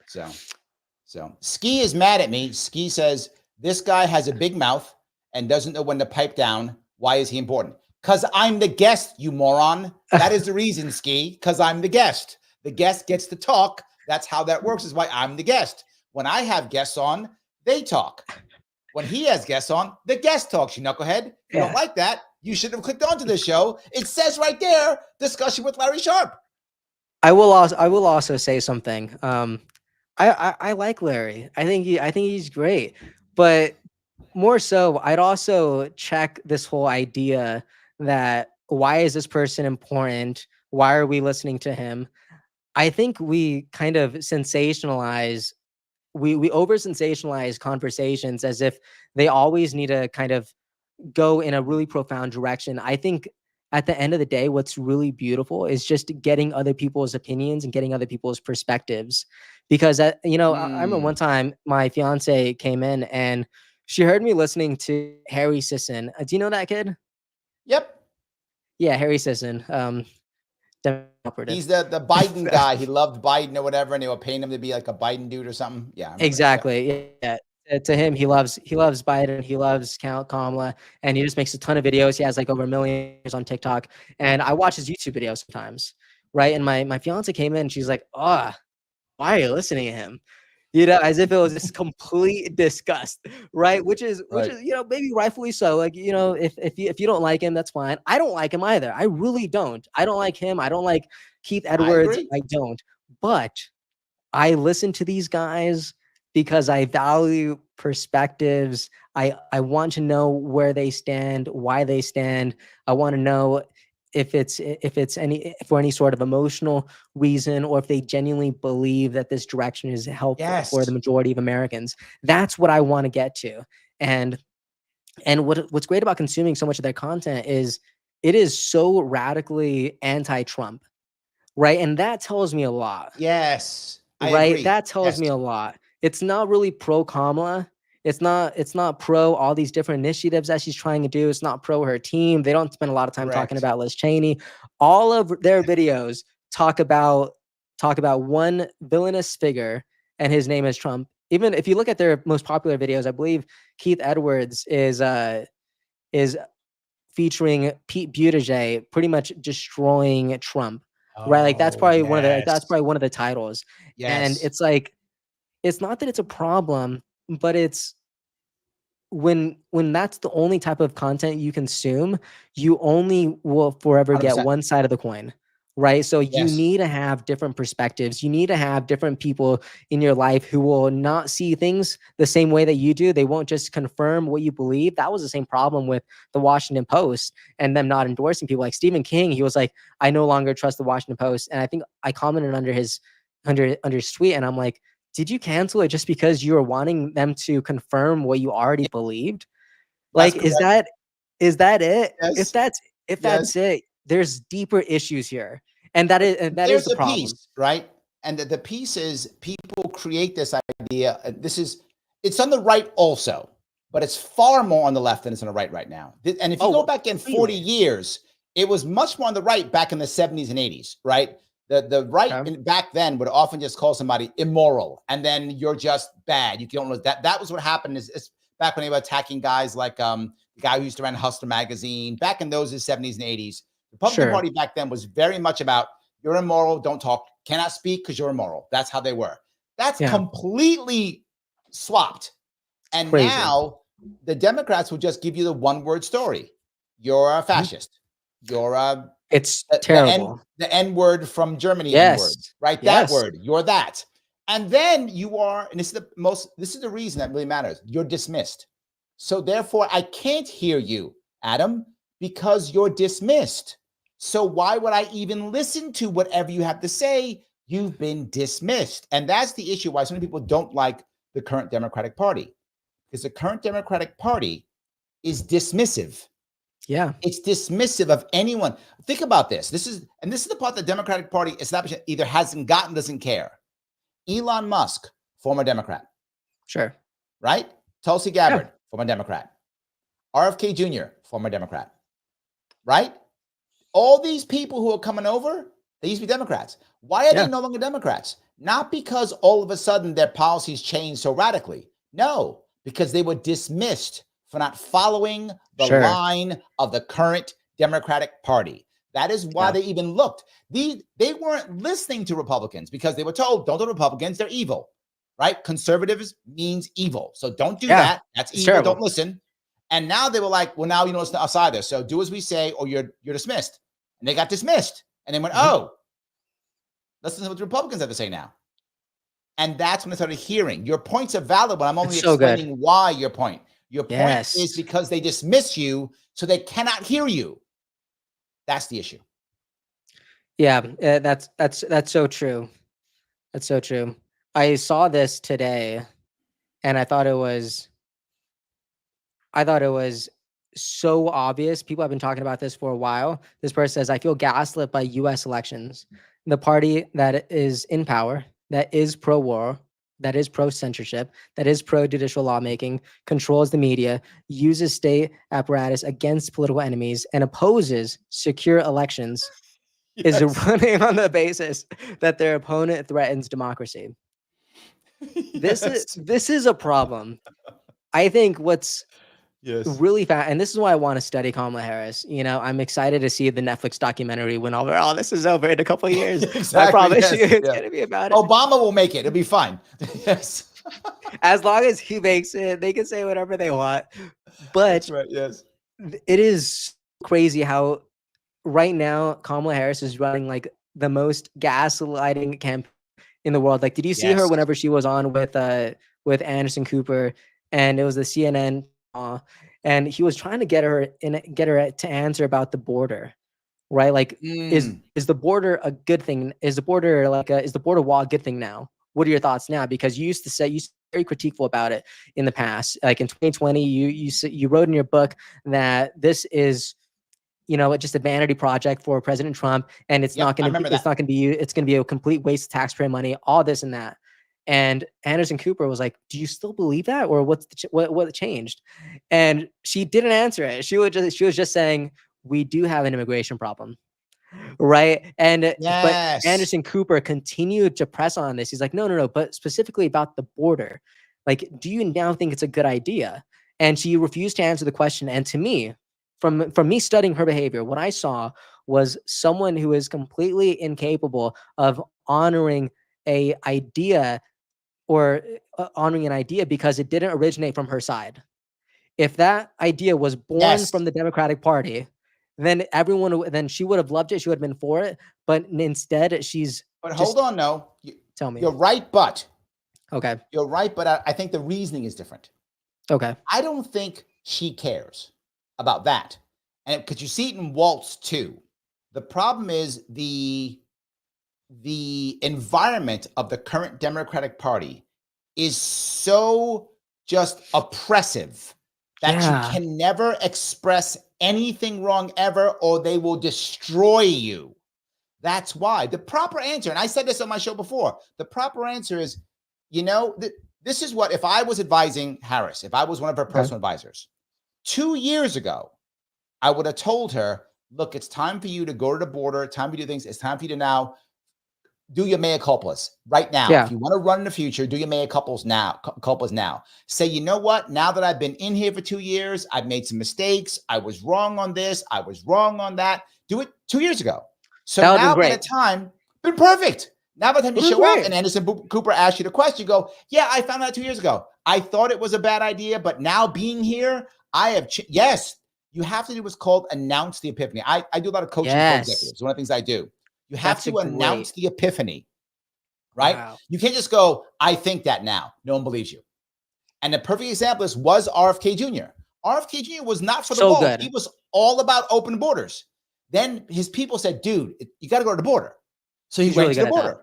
So Ski is mad at me. Ski says, this guy has a big mouth and doesn't know when to pipe down. Why is he important? Because I'm the guest, you moron. That is the reason, Ski, because I'm the guest. The guest gets to talk. That's how that works, is why I'm the guest. When I have guests on, they talk. When he has guests on, the guest talks, you knucklehead. If you don't like that, you should have clicked onto this show. It says right there, discussion with Larry Sharpe. I will also say something. I like Larry. I think he's great, but more so, I'd also check this whole idea that why is this person important? Why are we listening to him? I think we kind of sensationalize, we over sensationalize conversations as if they always need to kind of go in a really profound direction. I think at the end of the day, what's really beautiful is just getting other people's opinions and getting other people's perspectives. Because you know, I remember one time my fiance came in and she heard me listening to Harry Sisson. Do you know that kid? Yep. Yeah, Harry Sisson. Operative. He's the Biden guy. He loved Biden or whatever, and they were paying him to be like a Biden dude or something. Yeah, exactly. Yeah. To him, he loves Biden. He loves Kamala, and he just makes a ton of videos. He has like over 1 million on TikTok, and I watch his YouTube videos sometimes, right? And my fiance came in, and she's like, "Oh, why are you listening to him?" You know, as if it was this complete disgust, right? Which is you know, maybe rightfully so. Like, you know, if you don't like him, that's fine. I don't like him either. I really don't. I don't like him. I don't like Keith Edwards. I don't. But I listen to these guys because I value perspectives. I want to know where they stand, why they stand. I want to know if it's for any sort of emotional reason, or if they genuinely believe that this direction is helpful for the majority of Americans. That's what I want to get to. And what's great about consuming so much of their content is it is so radically anti-Trump, right? And that tells me a lot. Yes. I agree. That tells me a lot. It's not really pro Kamala. It's not pro all these different initiatives that she's trying to do. It's not pro her team. They don't spend a lot of time talking about Liz Cheney. All of their videos talk about one villainous figure, and his name is Trump. Even if you look at their most popular videos, I believe Keith Edwards is featuring Pete Buttigieg pretty much destroying Trump. Right? Like that's probably one of the titles. And it's like, it's not that it's a problem, but it's when that's the only type of content you consume, you only will forever 100%. get one side of the coin, right? So you need to have different perspectives. You need to have different people in your life who will not see things the same way that you do. They won't just confirm what you believe. That was the same problem with the Washington Post and them not endorsing people. Like Stephen King, he was like, I no longer trust the Washington Post. And I think I commented under his tweet, and I'm like, did you cancel it just because you were wanting them to confirm what you already believed? Like, is that it? Yes. If that's it, there's deeper issues here. And that is the problem. Piece, right? And the piece is people create this idea. It's on the right also, but it's far more on the left than it's on the right now. And if you go back in 40 years, it was much more on the right back in the 70s and 80s, right? The right back then would often just call somebody immoral, and then you're just bad. You don't know that. That was what happened. Is back when they were attacking guys like the guy who used to run Hustler magazine. Back in those 70s and 80s, the Republican Party back then was very much about you're immoral, don't talk, cannot speak because you're immoral. That's how they were. That's completely swapped, and now the Democrats will just give you the one-word story. You're a fascist. You're a It's terrible. The N word from Germany. Yes. N-word, right? That word. You're that. And then you are, and this is the reason that really matters. You're dismissed. So therefore, I can't hear you, Adam, because you're dismissed. So why would I even listen to whatever you have to say? You've been dismissed. And that's the issue why so many people don't like the current Democratic Party. Because the current Democratic Party is dismissive. Yeah. It's dismissive of anyone. Think about this. This is the part the Democratic Party establishment either hasn't gotten, doesn't care. Elon Musk, former Democrat. Sure. Right? Tulsi Gabbard, former Democrat. RFK Jr., former Democrat. Right? All these people who are coming over, they used to be Democrats. Why are they no longer Democrats? Not because all of a sudden their policies changed so radically. No, because they were dismissed for not following the line of the current Democratic Party. That is why they even looked. They weren't listening to Republicans because they were told, don't do Republicans, they're evil, right? Conservatives means evil. So don't do that. That's evil. Don't listen. And now they were like, well, now you know it's outside there. So do as we say, or you're dismissed. And they got dismissed. And they went, oh, let's listen to what the Republicans have to say now. And that's when I started hearing your points are valid, but I'm only explaining why your point. Your point is because they dismiss you, so they cannot hear you. That's the issue. Yeah, that's so true. That's so true. I saw this today, and I thought it was so obvious. People have been talking about this for a while. This person says, I feel gaslit by US elections. The party that is in power, that is pro-war, that is pro-censorship, that is pro-judicial lawmaking, controls the media, uses state apparatus against political enemies, and opposes secure elections, is running on the basis that their opponent threatens democracy. This is a problem. I think what's really fast, and this is why I want to study Kamala Harris. You know, I'm excited to see the Netflix documentary when all this is over in a couple of years. Exactly, I promise you it's going to be about it. Obama will make it. It'll be fine. Yes. As long as he makes it, they can say whatever they want. But that's right, yes. It is crazy how right now Kamala Harris is running like the most gaslighting campaign in the world. Like, did you see her whenever she was on with Anderson Cooper, and it was the CNN, and he was trying to get her to answer about the border, right? Like, is the border a good thing? Is the border is the border wall a good thing now? What are your thoughts now? Because you used to say very critical about it in the past. Like in 2020, you wrote in your book that this is, you know, just a vanity project for President Trump, and it's not going to be a complete waste of taxpayer money, all this and that. And Anderson Cooper was like, "Do you still believe that, or what changed?" And she didn't answer it. She was just saying, "We do have an immigration problem." Right. And but Anderson Cooper continued to press on this. He's like, no, but specifically about the border. Like, do you now think it's a good idea? And she refused to answer the question. And to me, from me studying her behavior, what I saw was someone who is completely incapable of honoring an idea because it didn't originate from her side. If that idea was born from the Democratic Party, then she would have loved it. She would have been for it. But instead, she's. But hold on, no. Tell me. You're right, but. Okay. You're right, but I think the reasoning is different. Okay. I don't think she cares about that. And because you see it in Waltz too. The problem is the environment of the current Democratic Party is so just oppressive that you can never express anything wrong ever, or they will destroy you. That's why the proper answer, and I said this on my show before, the proper answer is, you know, this is what, if I was advising Harris, if I was one of her personal advisors, 2 years ago, I would have told her, look, it's time for you to go to the border, time to do things, it's time for you to now do your mea culpas right now. If you want to run in the future, do your mea culpas now. Say, you know what? Now that I've been in here for 2 years, I've made some mistakes. I was wrong on this. I was wrong on that. Do it 2 years ago. So now by the time, been perfect. Now by the time you show up and Anderson Cooper asks you the question, you go, yeah, I found out 2 years ago. I thought it was a bad idea, but now being here, I have, you have to do what's called announce the epiphany. I do a lot of coaching for executives. One of the things I do. You have to announce the epiphany, right? Wow. You can't just go, I think that now. No one believes you. And the perfect example was RFK Jr. RFK Jr. was not for the wall. Good. He was all about open borders. Then his people said, dude, you got to go to the border. So he went to the border.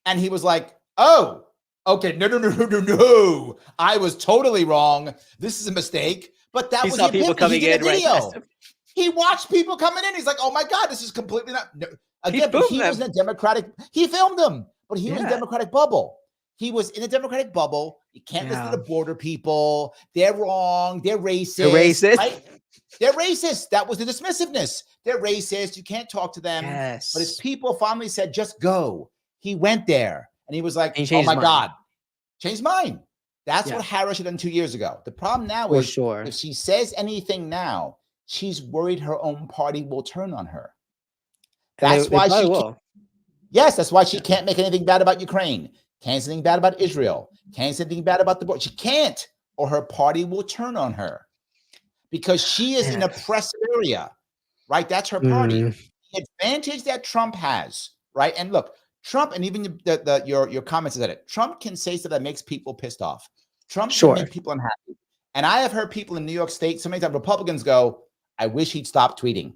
And he was like, oh, okay, no. I was totally wrong. This is a mistake. But that was the people coming in. Right. He watched people coming in. He's like, oh my God, this is completely not. No. Again, but he was in a Democratic, he filmed them, but he was in a Democratic bubble. He was in a Democratic bubble. You can't listen to the border people. They're wrong. They're racist. They're racist. Right? They're racist. That was the dismissiveness. They're racist. You can't talk to them. Yes. But his people finally said, just go. He went there and he was like, oh my God, changed mind. That's what Harris had done 2 years ago. The problem now is if she says anything now, she's worried her own party will turn on her. That's why she will. Yes, that's why she can't make anything bad about Ukraine. Can't say anything bad about Israel. Can't say anything bad about the border. She can't, or her party will turn on her. because she is in Yeah. a oppressive area, right? That's her party. The advantage that Trump has, right? And look, Trump, and even your comments is that it. Trump can say stuff that makes people pissed off. Trump can Sure. make people unhappy. And I have heard people in New York State, so many times Republicans go, I wish he'd stop tweeting.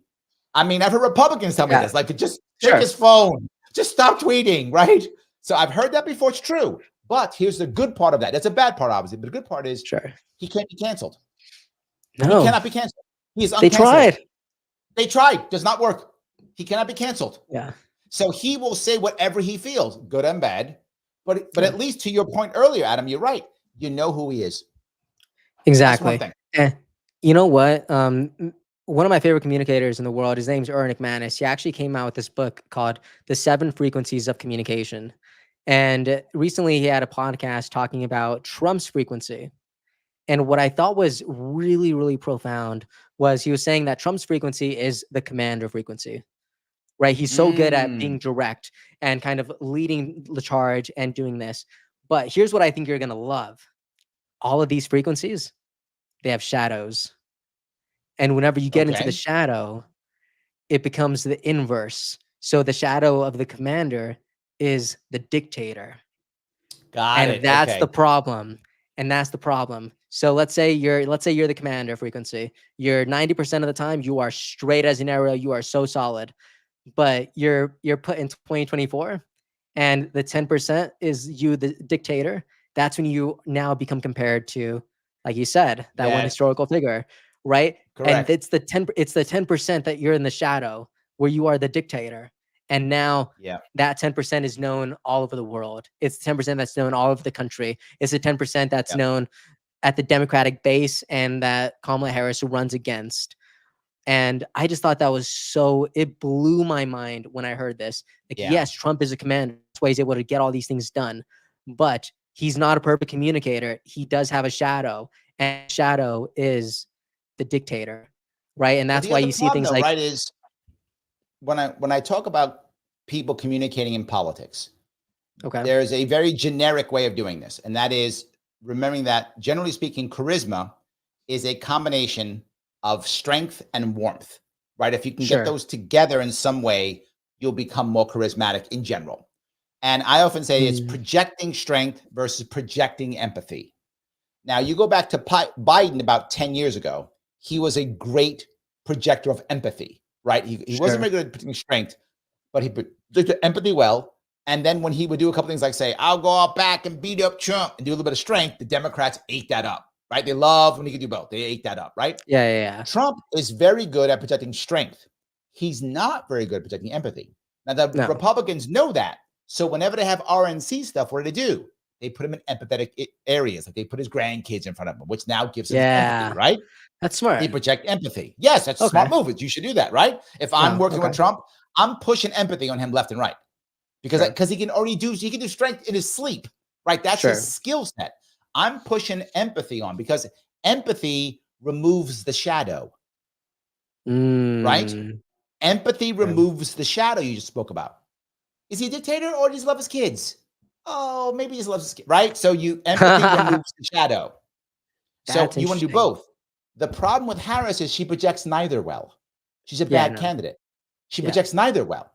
I mean, I've heard Republicans tell me Yeah. this, like, just Sure. take his phone, just stop tweeting, right? So I've heard that before. It's true. But here's the good part of that. That's a bad part, obviously. But the good part is Sure. he can't be canceled. No. He cannot be canceled. He is uncancelable. They tried. They tried. Does not work. He cannot be canceled. Yeah. So he will say whatever he feels, good and bad. But Yeah. at least to your point earlier, Adam, you're right. You know who he is. Exactly. That's one thing. And you know what? One of my favorite communicators in the world, his name's Ernie McManus. He actually came out with this book called The 7 Frequencies of Communication. And recently he had a podcast talking about Trump's frequency. And what I thought was really, really profound was he was saying that Trump's frequency is the commander frequency, right? He's so good at being direct and kind of leading the charge and doing this. But here's what I think you're going to love. All of these frequencies, they have shadows. And whenever you get into the shadow, it becomes the inverse. So the shadow of the commander is the dictator. And that's the problem. And that's the problem. So let's say you're the commander frequency. You're 90% of the time you are straight as an arrow. You are so solid. But you're put in 2024 and the 10% is you, the dictator. That's when you now become compared to, like you said, that one historical figure, right? Correct. And it's the 10% that you're in the shadow where you are the dictator. And now that 10% is known all over the world. It's 10% that's known all over the country. It's the 10% that's known at the Democratic base and that Kamala Harris runs against. And I just thought that was it blew my mind when I heard this. Like, yes, Trump is a commander. That's why he's able to get all these things done. But he's not a perfect communicator. He does have a shadow, and shadow is the dictator, right? And that's why you see things like, right, is when I talk about people communicating in politics, there's a very generic way of doing this, and that is remembering that, generally speaking, charisma is a combination of strength and warmth, right? If you can get those together in some way, you'll become more charismatic in general. And I often say it's projecting strength versus projecting empathy. Now, you go back to Biden about 10 years ago, he was a great projector of empathy, right? He wasn't very good at projecting strength, but he projected empathy well. And then when he would do a couple things like say, I'll go out back and beat up Trump and do a little bit of strength, the Democrats ate that up, right? They love when he could do both. They ate that up, right? Yeah. Trump is very good at projecting strength. He's not very good at projecting empathy. Now, the Republicans know that. So whenever they have RNC stuff, what do? They put him in empathetic areas. Like they put his grandkids in front of him, which now gives him empathy, right? That's smart. They project empathy. Yes, that's a smart move. You should do that, right? If I'm working with Trump, I'm pushing empathy on him left and right. Because he can do strength in his sleep, right? That's his skill set. I'm pushing empathy on because empathy removes the shadow, right? Empathy removes the shadow you just spoke about. Is he a dictator or does he love his kids? Oh, maybe he just loves his kids, right? So empathy removes the shadow. So you want to do both. The problem with Harris is she projects neither well. She's a bad candidate. She projects neither well,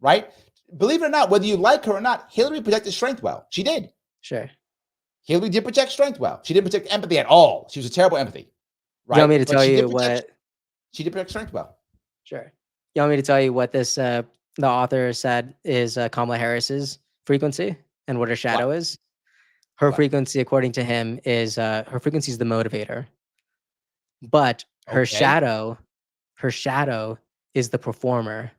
right? Believe it or not, whether you like her or not, Hillary projected strength well. She did. Sure. Hillary did project strength well. She didn't project empathy at all. She was a terrible empathy. Right? You want me to tell you what? She did project strength well. Sure. You want me to tell you what this the author said is Kamala Harris's frequency and what her shadow is? Her frequency, according to him, is her frequency is the motivator. But her shadow is the performer.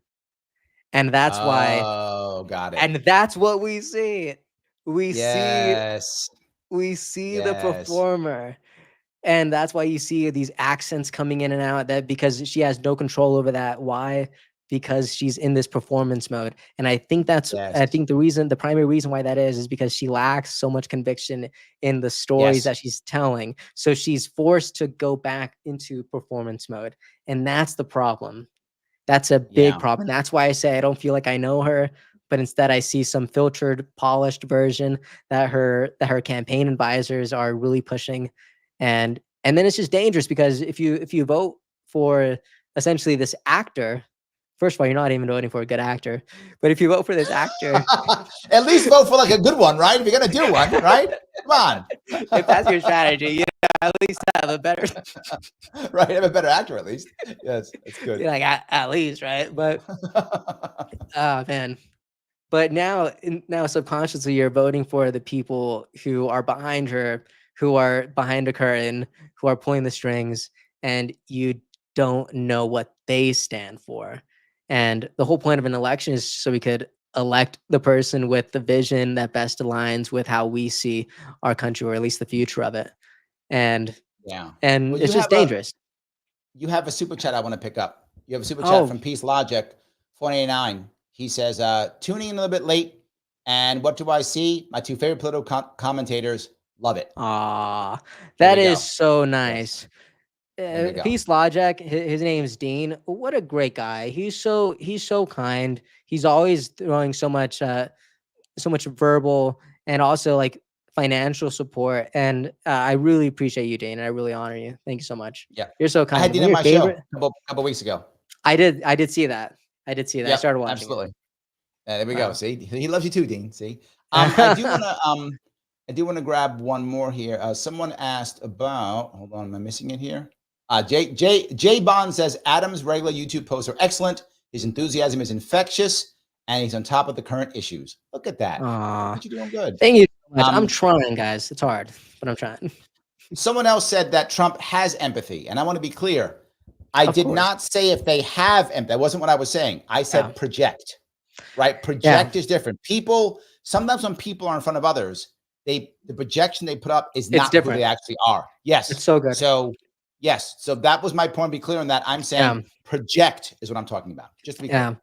And that's why. Oh, got it. And that's what we see. We see the performer. And that's why you see these accents coming in and out, that because she has no control over that. Why? Because she's in this performance mode. And I think I think the primary reason why that is because she lacks so much conviction in the stories that she's telling. So she's forced to go back into performance mode. And that's the problem. That's a big problem. That's why I say I don't feel like I know her, but instead I see some filtered, polished version that her campaign advisors are really pushing. And And then it's just dangerous because if you vote for essentially this actor, first of all, you're not even voting for a good actor. But if you vote for this actor, At least vote for like a good one, right? If you're gonna do one, right? Come on. if that's your strategy, you know, at least have a better, Right, have a better actor at least. Yes, it's good. like at least, right? But oh man. But now subconsciously you're voting for the people who are behind her, who are behind the curtain, who are pulling the strings, and you don't know what they stand for. And the whole point of an election is so we could elect the person with the vision that best aligns with how we see our country, or at least the future of it. And Yeah. and Well, it's just dangerous. You have a super chat I want to pick up. You have a super chat Oh. from Peace Logic 489. He says, tuning in a little bit late. And what do I see? My two favorite political commentators. Love it. Ah, There that we is go. so nice. There we go. Peace Logic. His name's Dean. What a great guy. He's so kind. He's always throwing so much verbal and also like financial support. And I really appreciate you, Dean. I really honor you. Thank you so much. Yeah. You're so I kind. had Dean One on of my your show favorite- a couple weeks ago. I did see that. I Yeah, I started watching. absolutely. There we Wow. go. See, he loves you too, Dean. See, I do want to grab one more here. Someone asked about. Hold on, am I missing it here? J Bond says Adam's regular YouTube posts are excellent. His enthusiasm is infectious, and he's on top of the current issues. Look at that. Aw. You're doing good. Thank you so much. I'm Um, trying, guys. It's hard, but I'm trying. Someone else said that Trump has empathy, and I want to be clear. I Of did course. not say if they have empathy. That wasn't what I was saying. I said Yeah. project. Right? Project is different. People sometimes when people are in front of others, the projection they put up is not who different. they actually are. Yes. It's so good. So yes. So that was my point. Be clear on that. I'm saying project is what I'm talking about. Just to be clear. Yeah.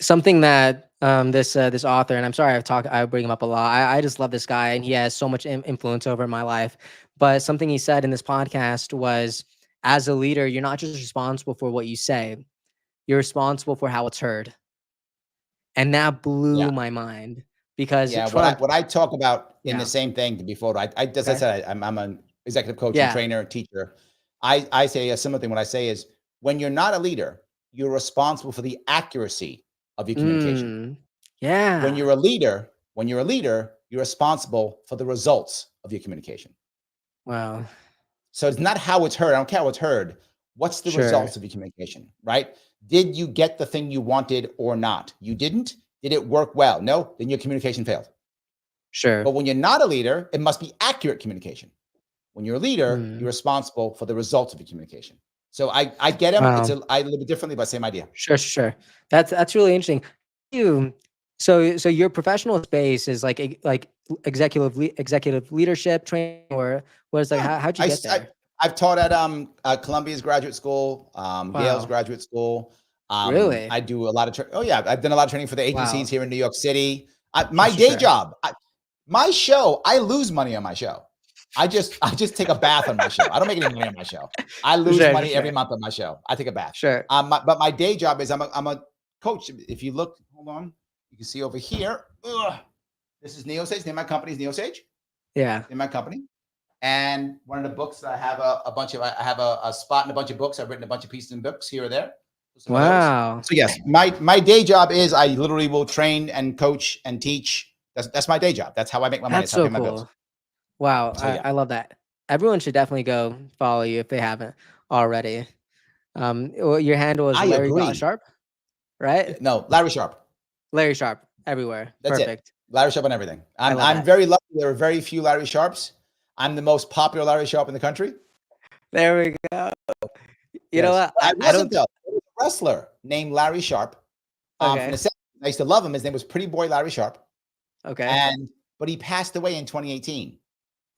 Something that this author, and I'm sorry I bring him up a lot. I just love this guy, and he has so much influence over my life. But something he said in this podcast was, as a leader, you're not just responsible for what you say, you're responsible for how it's heard. And that blew my mind because Trump, what I talk about in the same thing before, I as I said, I'm an executive coach and trainer, teacher. I say a similar thing. What I say is, when you're not a leader, you're responsible for the accuracy of your communication. Yeah. When you're a leader, you're responsible for the results of your communication. Wow. So it's not how it's heard. I don't care how it's heard. What's the results of your communication, right? Did you get the thing you wanted or not? You didn't? Did it work well? No? Then your communication failed. Sure. But when you're not a leader, it must be accurate communication. When you're a leader, you're responsible for the results of your communication. So I get him. Wow. I live it differently, but same idea. Sure. That's really interesting. So your professional space is like executive leadership training, or what is like? How'd you get there? I've taught at Columbia's graduate school, Yale's graduate school. Really? I do a lot of I've done a lot of training for the agencies here in New York City. My day job, my show, I lose money on my show. I just take a bath on my show. I don't make any money on my show. I lose money every month on my show. I take a bath. Sure. But my day job is I'm a coach. If you look, hold on, you can see over here. This is NeoSage. Name of my company is NeoSage. Yeah. In my company. And one of the books that I have a bunch of, I have a spot in a bunch of books. I've written a bunch of pieces in books here or there. Wow. So yes, my day job is I literally will train and coach and teach. That's my day job. That's how I make my money. That's so cool. Wow. So, I love that. Everyone should definitely go follow you if they haven't already. Your handle is Larry Sharpe, right? No, Larry Sharpe. Larry Sharpe everywhere. That's Perfect. it. Larry Sharpe on everything. I'm very lucky. There are very few Larry Sharpes. I'm the most popular Larry Sharpe in the country. There we go. You know what? I don't know. There was a wrestler named Larry Sharpe. From the 70s. I used to love him. His name was Pretty Boy Larry Sharpe. Okay. But he passed away in 2018.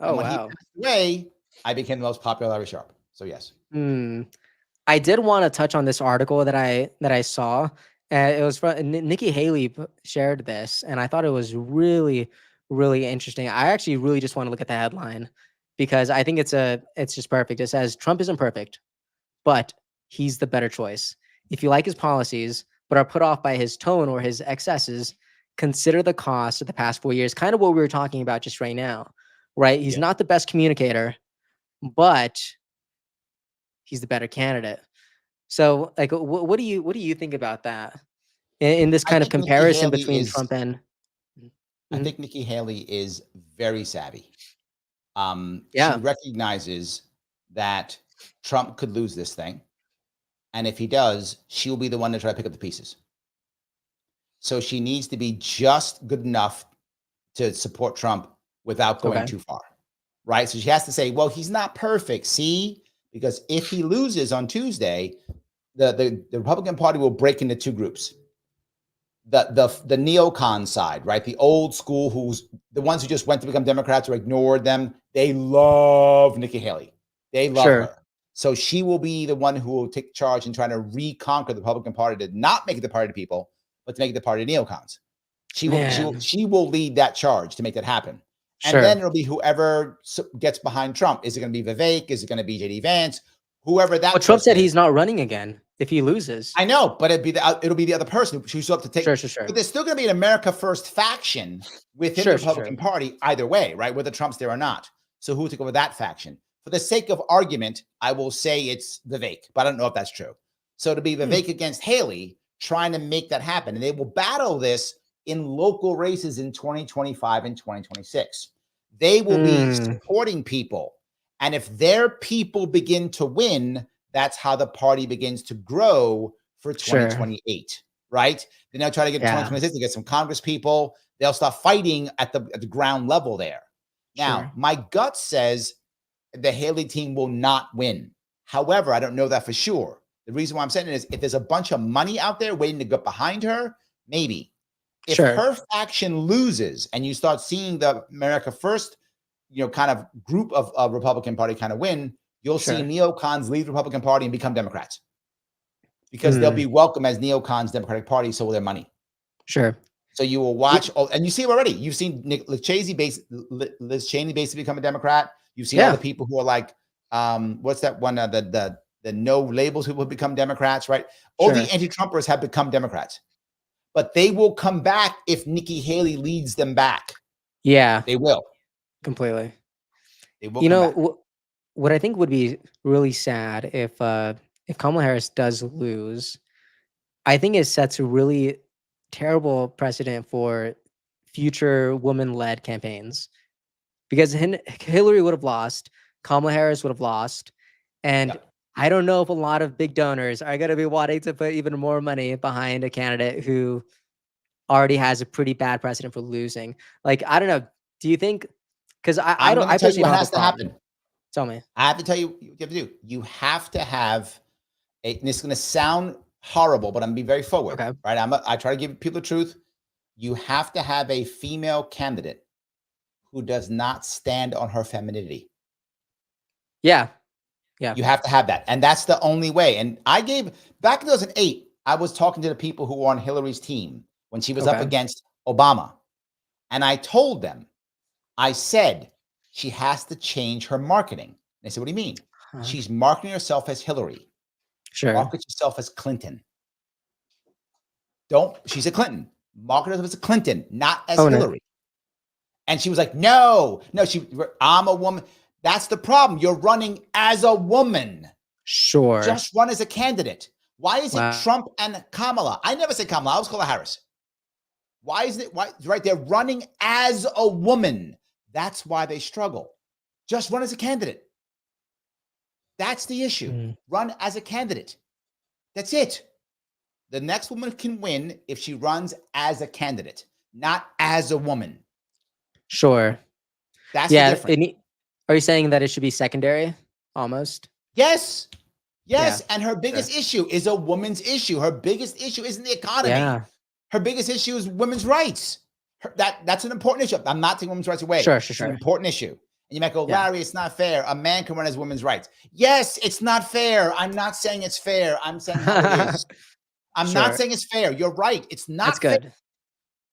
Oh, and when he wow. passed away, I became the most popular Larry Sharpe. So yes. I did want to touch on this article that I saw. It was from Nikki Haley shared this, and I thought it was really, really interesting. I actually really just want to look at the headline because I think it's just perfect. It says Trump isn't perfect, but he's the better choice. If you like his policies, but are put off by his tone or his excesses, consider the cost of the past 4 years. Kind of what we were talking about just right now, right? He's not the best communicator, but he's the better candidate. So, like, what do you think about that in this I kind of think Nikki comparison Haley between is. Trump and? I Mhm. think Nikki Haley is very savvy. She Yeah. recognizes that Trump could lose this thing, and if he does, she will be the one to try to pick up the pieces. So she needs to be just good enough to support Trump without going Okay. too far, right? So she has to say, well, he's not perfect, see? Because if he loses on Tuesday, the Republican Party will break into two groups. The neocon side, right? The old school, who's the ones who just went to become Democrats or ignored them. They love Nikki Haley. They love Sure. her. So she will be the one who will take charge in trying to reconquer the Republican Party, to not make it the party of people, but to make it the party of neocons. She will lead that charge to make that happen. And Sure. then it'll be whoever gets behind Trump. Is it going to be Vivek? Is it going to be JD Vance? Whoever that. Well, Trump said person is. he's not running again if he loses. I know, but it'll be the other person who's up to take. Sure, sure, sure. But there's still going to be an America First faction within Sure, the sure, Republican Party either way, right? Whether Trump's there or not. So who will take over that faction? For the sake of argument, I will say it's Vivek, but I don't know if that's true. So to be Vivek against Haley, trying to make that happen, and they will battle this in local races in 2025 and 2026. They will be supporting people, and if their people begin to win, that's how the party begins to grow for 2028, right? Then they'll try to get 2026 to get some Congress people. They'll start fighting at the ground level there. Now, my gut says the Haley team will not win. However, I don't know that for sure. The reason why I'm saying it is if there's a bunch of money out there waiting to get behind her, maybe. If her faction loses and you start seeing the America First, kind of group of Republican Party kind of win, you'll see neocons leave the Republican Party and become Democrats because they'll be welcome as neocons Democratic Party. So will their money. Sure. So you will watch, and you see it already. You've seen Liz Cheney basically become a Democrat. You've seen all the people who are like, what's that one? The no labels who will become Democrats, right? All the anti-Trumpers have become Democrats, but they will come back if Nikki Haley leads them back. Yeah, they will completely. They will. What I think would be really sad if Kamala Harris does lose, I think it sets a really terrible precedent for future woman-led campaigns, because Hillary would have lost, Kamala Harris would have lost, and I don't know if a lot of big donors are going to be wanting to put even more money behind a candidate who already has a pretty bad precedent for losing. Like, I don't know. Do you think? Because I don't. I personally don't have a problem. Tell me. I have to tell you what you have to do. You have to have and it's going to sound horrible, but I'm going to be very forward. Okay. Right? I try to give people the truth. You have to have a female candidate who does not stand on her femininity. Yeah. You have to have that. And that's the only way. And I gave, back in 2008, I was talking to the people who were on Hillary's team when she was up against Obama. And I told them, I said, she has to change her marketing. They said, what do you mean? She's marketing herself as Hillary. Sure. Market yourself as Clinton. She's a Clinton. Market herself as a Clinton, not as Hillary. And she was like, no, I'm a woman. That's the problem. You're running as a woman. Sure. Just run as a candidate. Why is it Trump and Kamala? I never said Kamala. I always call her Harris. Why isn't it? Why? Right. They're running as a woman. That's why they struggle. Just run as a candidate. That's the issue. Run as a candidate. That's it. The next woman can win if she runs as a candidate, not as a woman. Sure. That's the difference. Are you saying that it should be secondary almost? Yes. Yes. Yeah. And her biggest issue is a woman's issue. Her biggest issue isn't the economy. Yeah. Her biggest issue is women's rights. That's an important issue. I'm not taking women's rights away. Sure. It's an important issue. And you might go, Larry, it's not fair. A man can run as women's rights. Yes, it's not fair. I'm not saying it's fair. I'm saying how it is. I'm not saying it's fair. You're right. It's not That's good. Fair.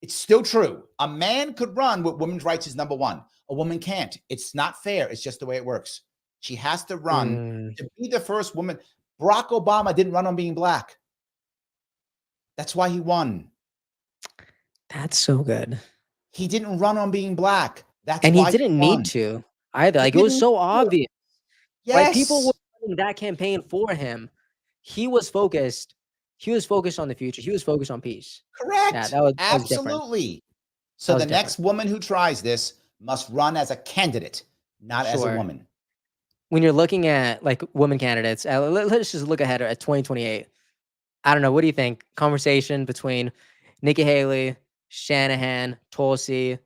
It's still true. A man could run with women's rights is number one. A woman can't. It's not fair. It's just the way it works. She has to run to be the first woman. Barack Obama didn't run on being black. That's why he won. That's so good. He didn't run on being black. And he didn't need to either. Like, it was so obvious. Right? People Yes. were running that campaign for him. He was focused. He was focused on the future. He was focused on peace. Correct. Yeah, that was different. Absolutely. That So was the next woman who tries this must run as a candidate, not as a Sure. woman. When you're looking at like women candidates, let's just look ahead at 2028. I don't know. What do you think? Conversation between Nikki Haley, Shanahan, Tulsi.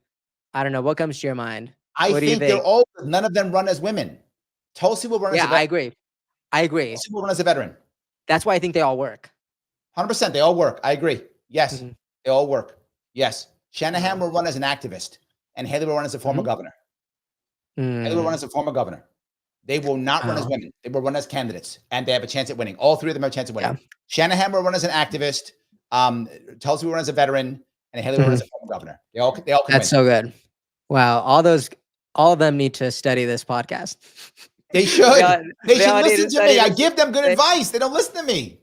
I don't know. What comes to your mind? I What do you think they're think? all, none of them run as women. Tulsi will run as Yeah, a I veteran. agree. I agree. Tulsi will run as a veteran. That's why I think they all work. 100%. They all work. I agree. Yes. Mhm. They all work. Yes. Shanahan Wow. will run as an activist, and Haley will run as a former governor. Haley will run as a former governor. They will not run as Wow. women. They will run as candidates, and they have a chance at winning. All three of them have a chance at winning. Yeah. Shanahan will run as an activist. Tulsi will run as a veteran, and Haley will run as a former governor. They all can That's win. so good. Wow. All of them need to study this podcast. They should. They should all need listen to study me. I this. give them good advice. They don't listen to me.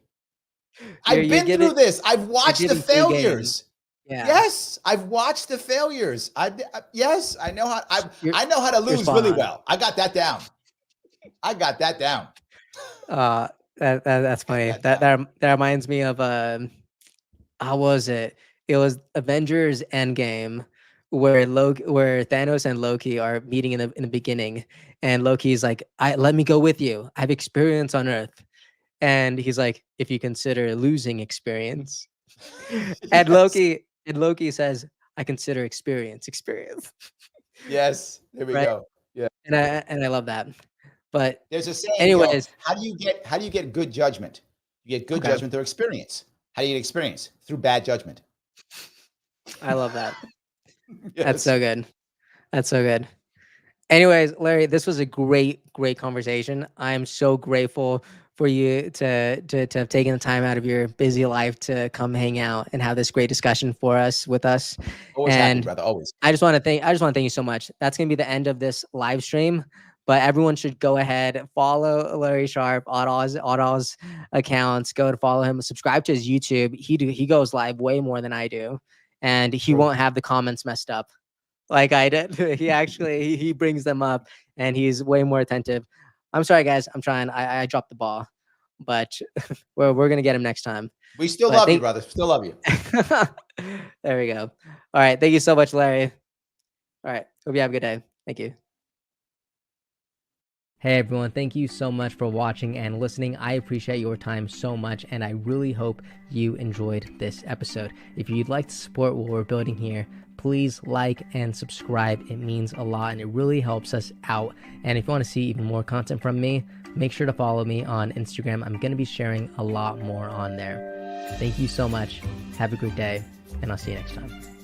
I've You're been giving- through this. I've watched the giving free game. failures. Yeah. Yes, I've watched the failures. Yes, I know how. I know how to lose spot really on. well. I got that down. I got that down. That's funny. That reminds me of how was it? It was Avengers Endgame, where Thanos and Loki are meeting in the beginning, and Loki's like, let me go with you. I have experience on Earth. And he's like, if you consider losing experience. And Loki says, I consider experience. Yes, there we Right? go. Yeah. And I love that. But There's a saying. anyways, how do you get good judgment? You get good Okay. judgment through experience. How do you get experience? Through bad judgment. I love that. Yes. That's so good. That's so good. Anyways, Larry, this was a great conversation. I am so grateful for you to have taken the time out of your busy life to come hang out and have this great discussion with us. Always happy, And brother. Always. I just want to thank you so much. That's gonna be the end of this live stream. But everyone should go ahead, follow Larry Sharpe on all his accounts. Go to follow him, subscribe to his YouTube. He goes live way more than I do, and he True. won't have the comments messed up like I did. He actually he brings them up, and he's way more attentive. I'm sorry, guys. I'm trying. I dropped the ball, but we're gonna get him next time. We still But love you, brother. Still love you. There we go. All right. Thank you so much, Larry. All right. Hope you have a good day. Thank you. Hey everyone, thank you so much for watching and listening. I appreciate your time so much, and I really hope you enjoyed this episode. If you'd like to support what we're building here, please like and subscribe. It means a lot and it really helps us out. And if you want to see even more content from me, make sure to follow me on Instagram. I'm going to be sharing a lot more on there. Thank you so much. Have a great day, and I'll see you next time.